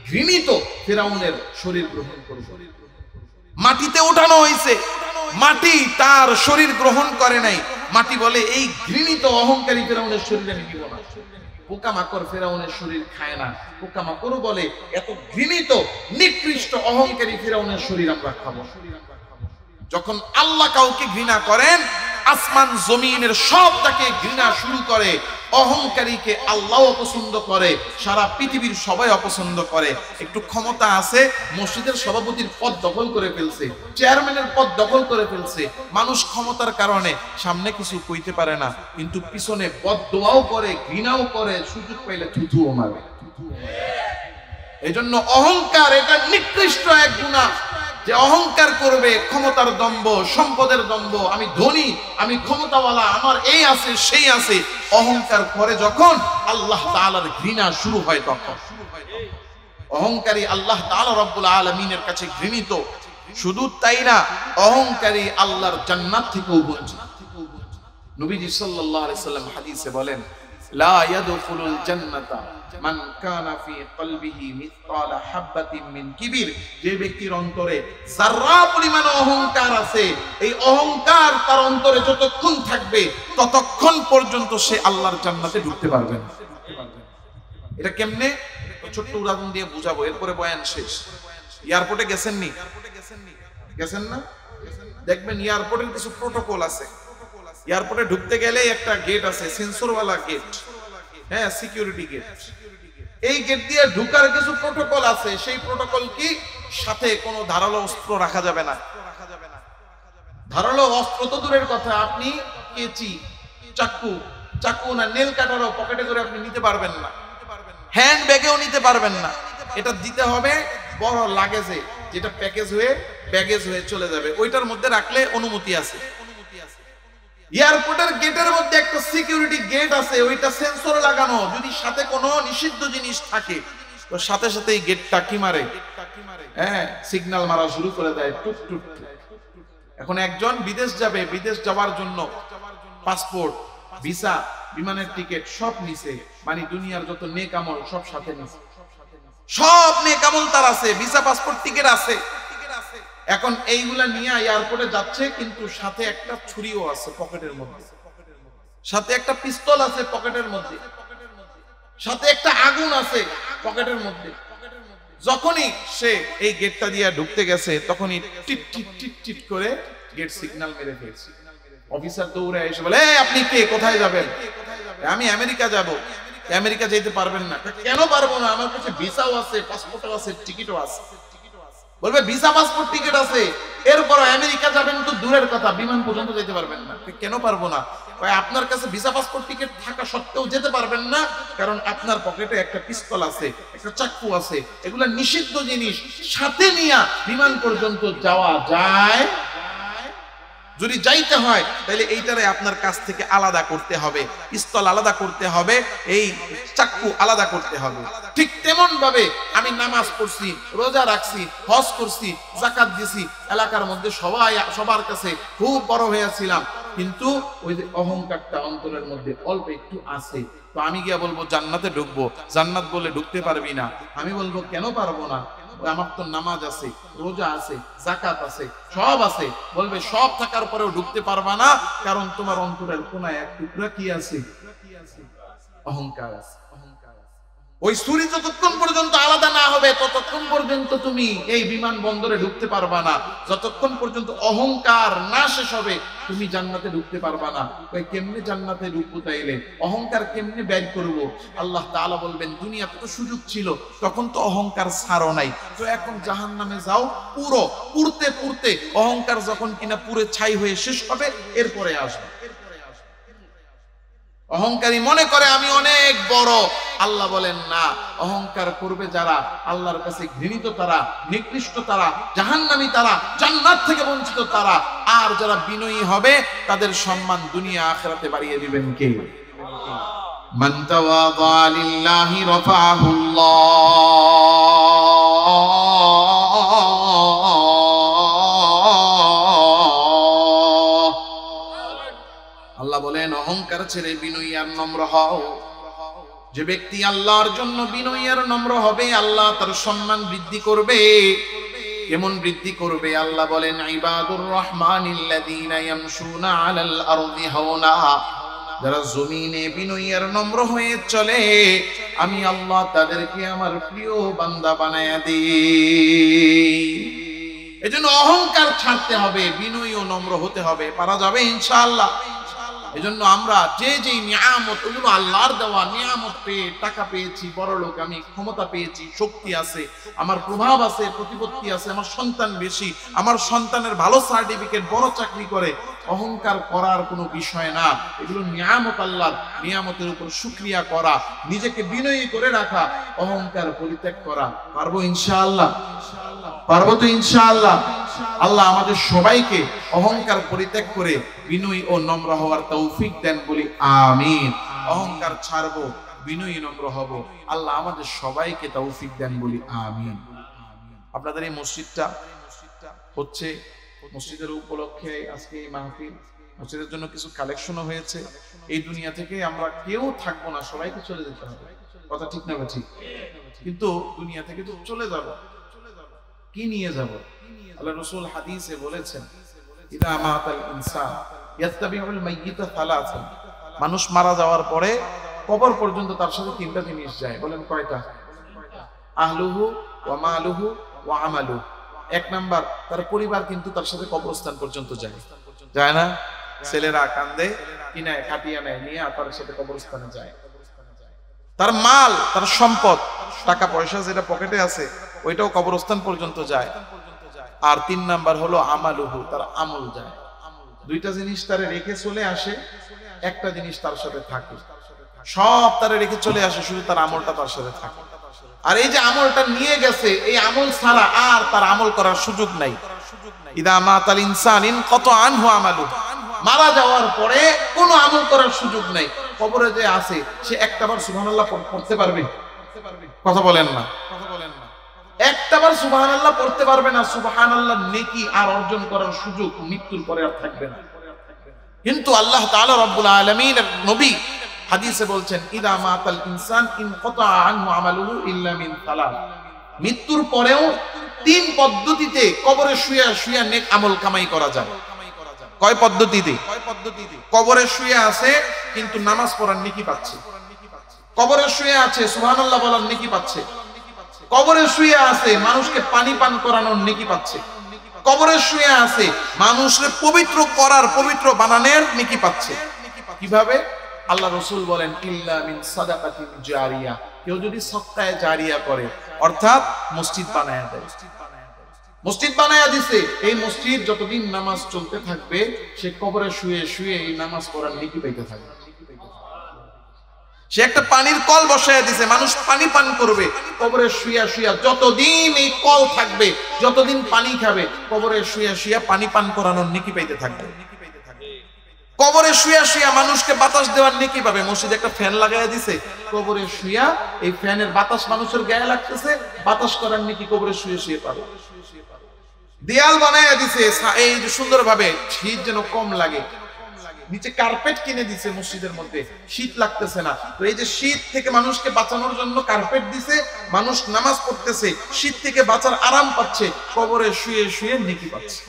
ঘৃণিত ফেরাউনের শরীর গ্রহণ করব। মাটিতে উঠানো হয়েছে, মাটি তার শরীর গ্রহণ করে নাই। মাটি বলে এই ঘৃণিত অহংকারী ফেরাউনের শরীর আমি দিব না। পোকামাকড় ফেরাউনের শরীর খায় না। পোকামাকড়ও বলে এত ঘৃণিত নিকৃষ্ট অহংকারী ফেরাউনের শরীর আমরা খাবো। যখন আল্লাহ কাউকে ঘৃণা করেন, আসমান জমিনের সব তাকে ঘৃণা শুরু করে। অহংকারীকে আল্লাহ অপছন্দ করে, সারা পৃথিবীর সবাই অপছন্দ করে। একটু ক্ষমতা আছে, মসজিদের সভাপতির পদ দখল করে ফেলছে, চেয়ারম্যানের পদ দখল করে ফেলছে। মানুষ ক্ষমতার কারণে সামনে কিছু কইতে পারে না, কিন্তু পিছনে বদদোয়াও করে, ঘৃণাও করে, সুযোগ পাইলে থুথুও মারে। এজন্য অহংকার এটা নিকৃষ্ট এক গুনাহ। যে অহংকার করবে, ক্ষমতার দম্ভ, সম্পদের দম্ভ, আমি ধনী, আমি ক্ষমতাওয়ালা, আমার এই আছে সেই আছে, অহংকার করে যখন আল্লাহ তাআলার ঘৃণা শুরু হয় তখন। অহংকারী আল্লাহ তাআলা রব্বুল আলামিনের কাছে ঘৃণিত। শুধু তাই না, অহংকারী আল্লাহর জান্নাত থেকেও বঞ্চিত। নবীজি সাল্লাল্লাহু আলাইহি সাল্লাম হাদিসে বলেন, লা ইয়াদখুলুল জান্নাতা মান কানা ফি কলবিহি মিসকালা হাববাতিন মিন কিবির, যে ব্যক্তির অন্তরে যারা পরিমাণ অহংকার আছে, এই অহংকার তার অন্তরে যতক্ষণ থাকবে ততক্ষণ পর্যন্ত সে আল্লাহর জান্নাতে ঢুকতে পারবে না। এটা কেমনে? ছোট্ট উদাহরণ দিয়ে বুঝাবো, এরপরে বয়ান শেষ। এয়ারপোর্টে গেছেননি? গেছেন না? দেখবেন এয়ারপোর্টের কিছু প্রোটোকল আছে। এয়ারপোর্টে ঢুকতে গেলে একটা গেট আছে, সেন্সরওয়ালা গেট, হ্যাঁ, সিকিউরিটি গেট। এই গেট দিয়ে ঢুকার কিছু প্রোটোকল আছে। সেই প্রোটোকল কি? সাথে কোনো ধারালো অস্ত্র রাখা যাবে না। ধারালো অস্ত্র তো দূরের কথা, আপনি কেচি, চাকু না নেল কাটারও পকেটে করে আপনি নিতে পারবেন না, হ্যান্ড ব্যাগেও নিতে পারবেন না। এটা দিতে হবে বড় লাগেজে, যেটা ব্যাগেজ হয়ে চলে যাবে, ওইটার মধ্যে রাখলে অনুমতি আছে। এয়ারপোর্টের গেটের মধ্যে একটা সিকিউরিটি গেট আছে, ওইটা সেন্সর লাগানো। যদি সাথে কোনো নিষিদ্ধ জিনিস থাকে তো সাথে সাথে এই গেটটা কি মারে, হ্যাঁ, সিগন্যাল মারা শুরু করে দেয়, টুক টুক। এখন একজন বিদেশ যাবে, বিদেশ যাওয়ার জন্য পাসপোর্ট, ভিসা, বিমানের টিকিট সব নিছে, মানে দুনিয়ার যত নেক আমল সব সাথে নিছে, সব নেক আমল তার আছে, ভিসা, পাসপোর্ট, টিকিট আছে। এখন এইগুলা নিয়ে এয়ারপোর্টে যাচ্ছে, কিন্তু সাথে একটা ছুরিও আছে পকেটের মধ্যে, সাথে একটা পিস্তল আছে পকেটের মধ্যে, সাথে একটা আগুন আছে পকেটের মধ্যে। যখনই সে এই গেটটা দিয়ে ঢুকতে গেছে, তখনই টিট টিট টিট টিট করে গেট সিগন্যাল মেরে ফেলছে। অফিসার দৌড়ে এসে বলে, আপনি কে, কোথায় যাবেন? আমি আমেরিকা যাব। আমেরিকা যেতে পারবেন না। কেন পারবো না? আমার কাছে ভিসাও আছে, পাসপোর্টও আছে, টিকিটও আছে। বলবে ভিসা, পাসপোর্ট, টিকিট আছে, এরপর আমেরিকা যাবেন তো দূরের কথা, বিমান পর্যন্ত যেতে পারবেন না। কেন পারবো না? আপনার কাছে ভিসা, পাসপোর্ট, টিকিট থাকা সত্ত্বেও যেতে পারবেন না, কারণ আপনার পকেটে একটা পিস্তল আছে, একটা চাকু আছে, এগুলা নিষিদ্ধ জিনিস। সাথে নিয়ে বিমান পর্যন্ত যাওয়া যায়? যদি যাইতে হয় তাহলে এইটারে আপনার কাছ থেকে আলাদা করতে হবে, পিস্তল আলাদা করতে হবে, এই চাকু আলাদা করতে হবে। ঠিক তেমন ভাবে আমি নামাজ পড়ছি, রোজা রাখছি, হজ করছি, যাকাত দিছি, এলাকার মধ্যে সবার কাছে খুব বড় হয়েছিলাম, কিন্তু ওই যে অহংকারটা অন্তরের মধ্যে অল্প একটু আছে। তো আমি গিয়া বলবো জান্নাতে ঢুকবো, জান্নাত বলে ঢুকতে পারবি না। আমি বলবো কেন পারবো না? আমার তো নামাজ আছে, রোজা আছে, যাকাত আছে, সব আছে। বলবে সব থাকার পরেও ঢুকতে পারবা না, কারণ তোমার অন্তরের কোনায় এক টুকরা কি আছে? অহংকার আছে। ওই ছুরি যতক্ষণ পর্যন্ত আলাদা না হবে ততক্ষণ পর্যন্ত তুমি এই বিমান বন্দরে ঢুকতে পারবা না। যতক্ষণ পর্যন্ত অহংকার না শেষ হবে তুমি জান্নাতে ঢুকতে পারবা না। ওই কেমনে জান্নাতে ঢুকবো? তাইলে অহংকার কেমনে বের করব? আল্লাহ তাআলা বলবেন, দুনিয়াতে তো সুযোগ ছিল, তখন তো অহংকার ছাড়ো নাই, তো এখন জাহান্নামে যাও, পুরতে পুরতে অহংকার যখন কিনা পুরে ছাই হয়ে শেষ হবে, এরপরে আসবে। অহংকারী মনে করে আমি অনেক বড়। আল্লাহ বলেন না, অহংকার করবে যারা, আল্লাহর কাছে ঘৃণিত তারা, নিকৃষ্ট তারা, জাহান্নামী তারা, জান্নাত থেকে বঞ্চিত তারা। আর যারা বিনয়ী হবে তাদের সম্মান দুনিয়া আখিরাতে বাড়িয়ে দিবেন কে? মান তাওয়াযা লিল্লাহি রাফাহুল্লাহ। আল্লাহ বলেন, অহংকার ছেড়ে বিনয়ী আর নম্র হও। যে ব্যক্তি আল্লাহর জন্য বিনয়ী আর নম্র হবে, আল্লাহ তার সম্মান বৃদ্ধি করবে। কেমন বৃদ্ধি করবে? আল্লাহ বলেন, ইবাদুর রহমানিল্লাযীনা ইয়ামশুনা আলাল আরদি হাওনা। যারা জমিনে বিনয়ী আর নম্র হয়ে চলে, আমি আল্লাহ তাদেরকে আমার প্রিয় বান্দা বানায়া দিই। এজন্য অহংকার ছাড়তে হবে, বিনয়ী ও নম্র হতে হবে। পারা যাবে ইনশাআল্লাহ। এজন্য আমরা যে নিয়ামত, ওগুলো আল্লাহর দেওয়া নিয়ামত পেয়ে, টাকা পেয়েছি, বড় লোক আমি, ক্ষমতা পেয়েছি, শক্তি আছে, আমার প্রভাব আছে, প্রতিপত্তি আছে, আমার সন্তান বেশি, আমার সন্তানের ভালো সার্টিফিকেট, বড় চাকরি করে, অহংকার করার কোনো বিষয় না। এগুলো নিয়ামত, আল্লাহর নিয়ামতের উপর শুকরিয়া করা, নিজেকে বিনয়ী করে রাখা, অহংকার পরিত্যাগ করা। পারবো ইনশাআল্লাহ? পারবো তো ইনশাআল্লাহ? আল্লাহ আমাদের সবাইকে অহংকার পরিত্যাগ করে বিনয়ী ও নম্র হওয়ার তৌফিক দেন, বলি আমিন। অহংকার ছাড়বো, বিনয়ী নম্র হব, আল্লাহ আমাদের সবাইকে তৌফিক দেন, বলি আমিন। আপনাদের এই মসজিদটা হচ্ছে, মসজিদের উপলক্ষে আজকে এই মাহফিল, মসজিদের জন্য কিছু কালেকশনও হয়েছে। এই দুনিয়া থেকে আমরা কেউ থাকবো না, সবাইকে চলে যেতে হবে, কথা ঠিক না ঠিক? কিন্তু দুনিয়া থেকে তো চলে যাব, কি নিয়ে যাব? আল্লাহ রাসূল হাদিসে বলেছেন, ইদা মাতাল ইনসান ইয়াত্তাবিউল মাইয়িতা সালাসা, মানুষ মারা যাওয়ার পরে কবর পর্যন্ত তার সাথে তিনটা জিনিস যায়। বলেন কয়টা? আহলুহু ওয়া মালুহু ওয়া আমালুহু। এক নাম্বার, তার পরিবার কিন্তু তার সাথে কবরস্থান পর্যন্ত যায় না? ছেলেরা কান্দে, কিনায় খাটিয়া নেয়, নিয়ে তার সাথে কবরস্থানে যায়। তার মাল, তার সম্পদ, টাকা পয়সা যেটা পকেটে আছে ওইটাও কবরস্থান পর্যন্ত যায়। আর তিন নাম্বার হলো আমালুহু, তার আমল যায়। দুইটা জিনিস তারে রেখে চলে আসে, একটা জিনিস তার সাথে থাকে। সব তারে রেখে চলে আসে, শুধু তার আমলটা তার সাথে থাকে। আর এই যে আমলটা নিয়ে গেছে, এই আমল ছাড়া আর তার আমল করার সুযোগ নাই। ইদা মাতাল ইনসান ইনকাতা আনহু আমালুহু, মারা যাওয়ার পরে কোনো আমল করার সুযোগ নাই। কবরে যে আছে সে একটাবার সুবহানাল্লাহ পড়তে পারবে? কথা বলেন না। একটাবার সুবহানাল্লাহ পড়তে পারবে না। সুবহানাল্লাহ নেকি আর অর্জন করার সুযোগ মৃত্যুর পরে আর থাকবে না। কিন্তু আল্লাহ তাআলা রব্বুল আলামিনের নবী হাদিসে বলছেন, ইদা মাতাল ইনসান ইনকাতা আনহু আমালুহু ইল্লা মিন সালাস, মৃত্যুর পরেও তিন পদ্ধতিতে কবরে শুয়ে শুয়ে নেক আমল কামাই করা যায়। কয় পদ্ধতিতে? কবরে শুয়ে আছে কিন্তু নামাজ পড়ার নেকি পাচ্ছে। কবরে শুয়ে আছে সুবহানাল্লাহ বলার নেকি পাচ্ছে। কবরে শুয়ে আছে মানুষকে পানি পান করানোর নেকি পাচ্ছে। কবরে শুয়ে আছে মানুষকে পবিত্র করার, পবিত্র বানানোর নেকি পাচ্ছে। কিভাবে? আল্লাহ রাসূল বলেন, ইল্লা মিন সাদাকাতিন জারিয়া, কেউ যদি সদকায়ে জারিয়া করে, অর্থাৎ মসজিদ বানায়া দেয়। মসজিদ বানায়া দিছে, এই মসজিদ যতদিন নামাজ চলতে থাকবে সে কবরে শুয়ে শুয়ে এই নামাজ পড়ার নেকি পাইতে থাকবে। সে একটা পানির কল বসায়া দিছে, মানুষ পানি পান করবে কবরে শুয়া শুয়া। যতদিন এই কল থাকবে, যতদিন পানি খাবে, কবরে শুয়া শুয়া পানি পান করানোর নেকি পাইতে থাকবে। কবরে শুয়া শুয়া মানুষকে বাতাস দেওয়ার নেকি পাবে। মসজিদে একটা ফ্যান লাগাইয়া দিছে, কবরে শুয়া এই ফ্যানের বাতাস মানুষের গায়ে লাগতেছে, বাতাস করার নেকি কবরে শুয়ে শুয়ে পাবে। দেয়াল বানাইয়া দিছে এই যে সুন্দরভাবে, শীত যেন কম লাগে, নিচে কার্পেট কিনে দিছে মসজিদের মধ্যে, শীত লাগতেছে না। তো এই যে শীত থেকে মানুষকে বাঁচানোর জন্য কার্পেট দিছে, মানুষ নামাজ পড়তেছে, শীত থেকে বাঁচার আরাম পাচ্ছে, কবরে শুয়ে শুয়ে নেকি পাচ্ছে।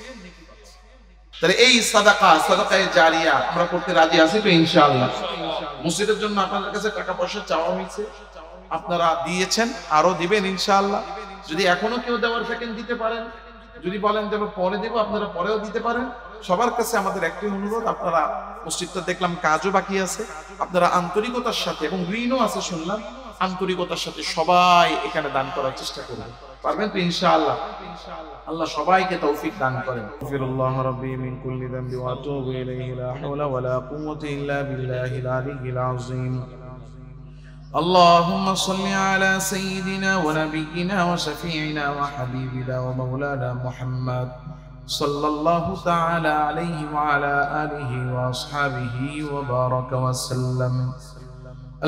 তাহলে এই সাদাকায়ে জারিয়া আমরা করতে রাজি আছি তো ইনশাআল্লাহ? মসজিদের জন্য আপনাদের কাছে টাকা পয়সা চাওয়া হয়েছে, আপনারা দিয়েছেন, আরো দিবেন ইনশাআল্লাহ। যদি এখনো কেউ দেওয়ার থাকেন দিতে পারেন, যদি বলেন যে পরে দেব আপনারা পরেও দিতে পারেন। সবার কাছে আমাদের একটি অনুরোধ, আপনারা মসজিদটা দেখলাম কাজও বাকি আছে, আপনারা আন্তরিকতার সাথে, এবং ঋণও আছে শুনলাম, আন্তরিকতার সাথে সবাই এখানে দান করার চেষ্টা করবেন। পারবেন তো ইনশাআল্লাহ? আল্লাহ সবাইকে তৌফিক দান করেন। আস্তাগফিরুল্লাহ রাব্বি মিন কুল্লি যামবি ওয়া আতুবু ইলাইহি, লা হাওলা ওয়া লা কুওয়াতা ইল্লা বিল্লাহিল আলিয়্যিল আযীম। اللهم صل على سيدنا ونبينا وشفيعنا وحبيبنا ومولانا محمد صلى الله تعالى عليه وعلى آله وأصحابه وبارك وسلم.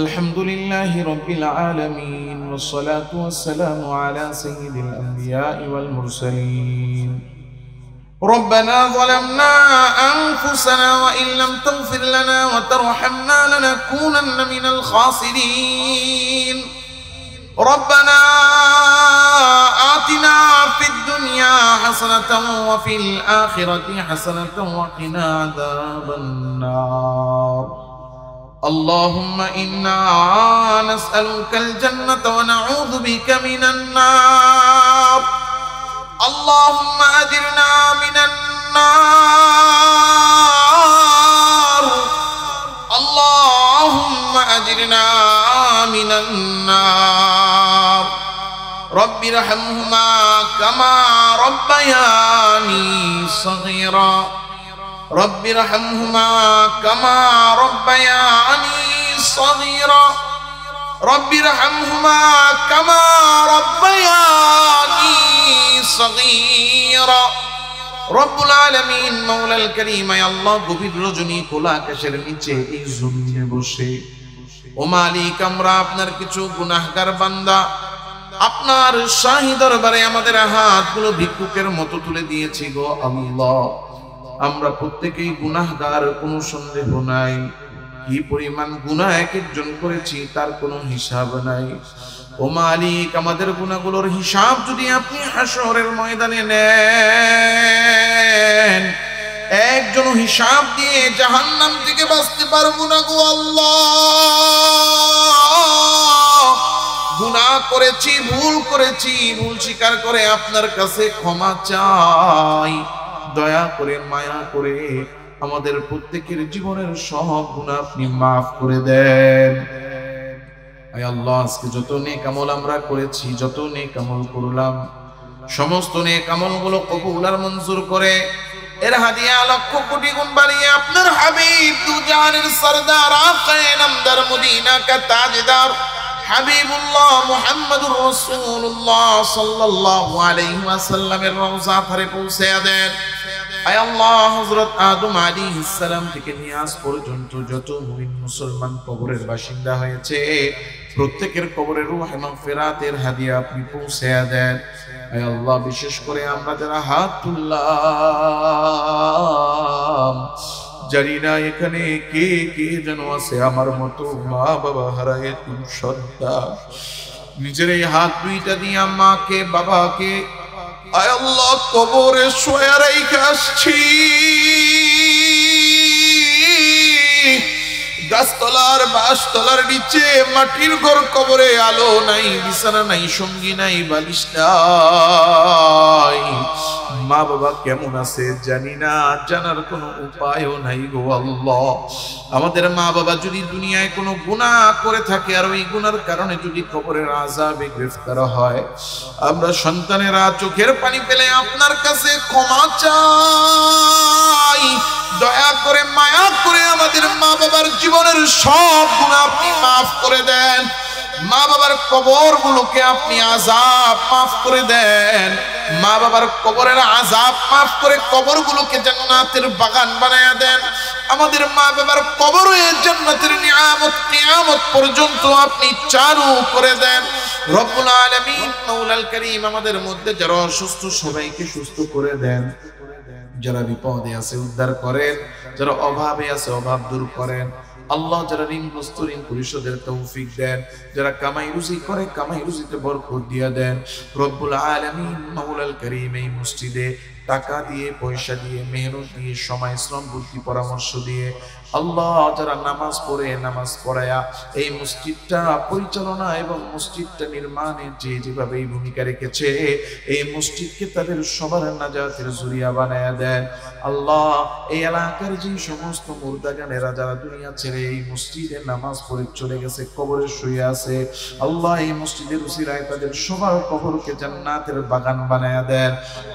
الحمد لله رب العالمين، والصلاة والسلام على سيد الأنبياء والمرسلين. ربنا ظلمنا أنفسنا وإن لم تغفر لنا وترحمنا لنكونن من الخاسرين. ربنا آتنا في الدنيا حسنة وفي الآخرة حسنة وقنا عذاب النار. اللهم إنا نسألك الجنة ونعوذ بك من النار. اللهم أجرنا من النار. اللهم أجرنا من النار. رب ارحمهما كما ربياني صغيرا. رب ارحمهما كما ربياني صغيرا. رب ارحمهما كما ربياني صغيرا. রব্বুল আলামিন মাওলাল কারীম, আয় আল্লাহ, গভীর রজনী খোলা আকাশের নিচে এই জমিনে বসে, ও মালিক, আমরা আপনার কিছু গুনাহগার বান্দা আপনার শাহী দরবারে আমাদের হাতগুলো ভিক্ষুকের মতো তুলে দিয়েছি গো আল্লাহ। আমরা প্রত্যেকেই গুনাহগার, কোনো সন্দেহ নাই। কি পরিমাণ গুনাহ এক একজন করেছি তার কোনো হিসাব নাই। ও মালিক, আমাদের গুনাহগুলোর হিসাব যদি আপনি হাশরের ময়দানে নেন, একজন হিসাব দিয়ে জাহান্নাম থেকে বাঁচতে পারবো না গো আল্লাহ। গুনাহ করেছি, ভুল করেছি, ভুল স্বীকার করে আপনার কাছে ক্ষমা চাই। দয়া করে, মায়া করে আমাদের প্রত্যেকের জীবনের সব গুনাহ আপনি মাফ করে দেন। আয় আল্লাহ, আজকে যত নেক আমল আমরা করেছি, যত নেক আমল করলাম, সমস্ত নেক আমলগুলো কবুল আর মঞ্জুর করে এর হাদিয়া লক্ষ কোটি গুণ বাড়িয়ে আপনার হাবিব দু জাহানের সরদার আকায়ে নামদার মদিনা কা তাজদার হাবিবুল্লাহ মুহাম্মদুর রাসূলুল্লাহ সাল্লাল্লাহু আলাইহি ওয়াসাল্লামের রওজা ধারে পৌঁছে দেন। আয় আল্লাহ, হযরত আদম আলাইহিস সালাম থেকে নিয়ে আজ পর্যন্ত যত মুমিন মুসলমান কবরের বাসিন্দা হয়েছে, প্রত্যেকের কবরে রূহে মাগফিরাতের হাদিয়া আপনি পৌঁছে দেন। আয় আল্লাহ, বিশেষ করে আমরা যারা হাত তুললাম, জানি না এখানে কে কে যেন আছে আমার মতো মা বাবা হারায় তিন সন্তান, নিজের এই হাত দুইটা দিয়ে মাকে বাবাকে আয় আল্লাহ কবরে শোয়া রেখে আসছি। গাছতলার বাঁশতলার নিচে মাটির ঘর, কবরে আলো নাই, বিছানা নাই, সঙ্গী নাই, বালিশ নাই। মা বাবা কেমন আছে জানি না, জানার কোনো উপায়ও নাই গো আল্লাহ। আমাদের মা বাবা যদি দুনিয়ায় কোনো গুনাহ করে থাকে আর ওই গুনার কারণে যদি কবরের আযাবে গ্রেফতার হয়, আমরা সন্তানেরা চোখের পানি ফেলে আপনার কাছে ক্ষমা চাই। দয়া করে, মায়া করে আমাদের মা বাবার জীবনের সব গুনাহ আপনি মাফ করে দেন। মা বাবার কবরগুলোকে আপনি আযাব মাফ করে দেন। মা বাবার কবরের আযাব মাফ করে কবরগুলোকে জান্নাতের বাগান বানায়া দেন। আমাদের মা বাবার কবরে জান্নাতের নিয়ামত কিয়ামত পর্যন্ত আপনি চালু করে দেন। রব্বুল আলামিন মাওলাল কারীম, আমাদের মধ্যে যারা অসুস্থ সবাইকে সুস্থ করে দেন। যারা বিপদে আছে উদ্ধার করেন, যারা অভাবে আছে অভাব দূর করেন। আল্লাহ, যারা ঋণগ্রস্ত ঋণ পরিশোধের তৌফিক দেন, যারা কামাই রুজি করে কামাই রুজিতে বরকত দিয়ে দেন। রব্বুল আলামিন মাওলাল কারীম, এই মসজিদে টাকা দিয়ে, পয়সা দিয়ে, মেহনত দিয়ে, সময়, শ্রম, বুদ্ধি, পরামর্শ দিয়ে আল্লাহ যারা নামাজ পড়ে, নামাজ পড়ায়া এই মসজিদটা পরিচালনা এবং মসজিদটা নির্মাণে যে যেভাবে এই ভূমিকা রেখেছে, এই মসজিদকে তাদের সবার নাজাতের জরিয়া বানায়া দেন। আল্লাহ, এই এলাকার যে সমস্ত মুর্দাগানেরা যারা দুনিয়া ছেড়ে এই মসজিদে নামাজ পড়ে চলে গেছে, কবরে শুয়ে আছে, আল্লাহ এই মসজিদের উসিলায় তাদের সবার কবরকে জান্নাতের বাগান বানায়া দেন।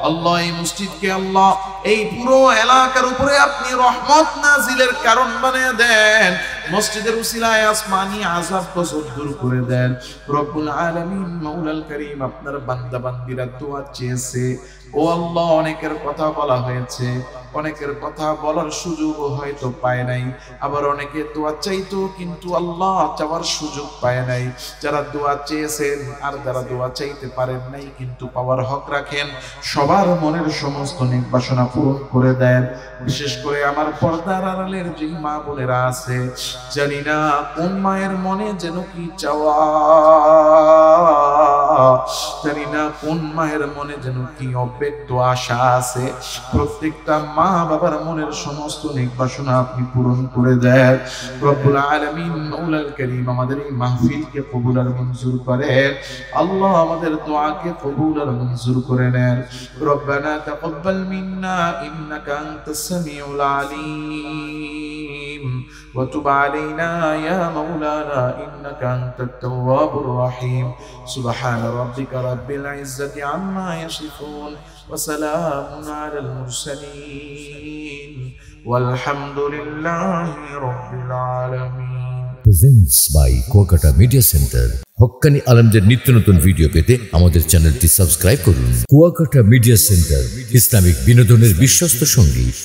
আল্লাহ, এই মসজিদকে আল্লাহ এই পুরো এলাকার উপরে আপনি রহমত নাজিলের কারণ বানিয়ে দেন। মসজিদের উসিলায় আসমানি আযাব গজব দূর করে দেন। রব্বুল আলামিন মাওলাল কারীম, আপনার বান্দা বান্দীরা দোয়া চেয়েছে। ও আল্লাহ, অনেকের কথা বলা হয়েছে, অনেকের কথা বলার সুযোগ হয়তো পায় নাই, আবার অনেকে দোয়া চাইতো কিন্তু আল্লাহ চাওয়ার সুযোগ পায় নাই। যারা দোয়া চেয়েছেন আর যারা দোয়া চাইতে পারেন নাই কিন্তু পাওয়ার হক রাখেন, সবার মনের সমস্ত নেক বাসনা পূরণ করে দেন। বিশেষ করে আমার পর্দার আড়ালের যে মা বোনেরা আছে, জানি না কোন মায়ের মনে যেন কি চাওয়া, জানি না কোন মায়ের মনে যেন কি অব্যক্ত আশা আছে। প্রত্যেকটা মা বাবার মনের সমস্ত নেক বাসনা আপনি পূরণ করে দেন। রব্বুল আলামিন মাওলাল কারীম, আমাদের এই মাহফিলকে কবুল আর মঞ্জুর করেন। আল্লাহ, আমাদের দোয়াকে কবুল আর মঞ্জুর করে নেন। রব্বানা তাকাব্বাল মিন্না ইন্নাকা আনতাস সামিউল আলিম ওয়া তুব আলাইনা ইয়া মাওলানা ইন্নাকা আনতাত তাওয়াবুর রহিম। সুবহানা রাব্বিকা রাব্বিল ইজ্জাতি আম্মা ইয়াসিফুন ওয়া সালামুন আলাল মুরসালিন ওয়ালহামদুলিল্লাহি রাব্বিল আলামিন। Presents by Kuakata media centre. হক্কানি আলেমদের নিত্য নতুন ভিডিও পেতে আমাদের চ্যানেলটি সাবস্ক্রাইব করুন। কুয়াকাটা মিডিয়া সেন্টার, ইসলামিক বিনোদনের বিশ্বস্ত সঙ্গী।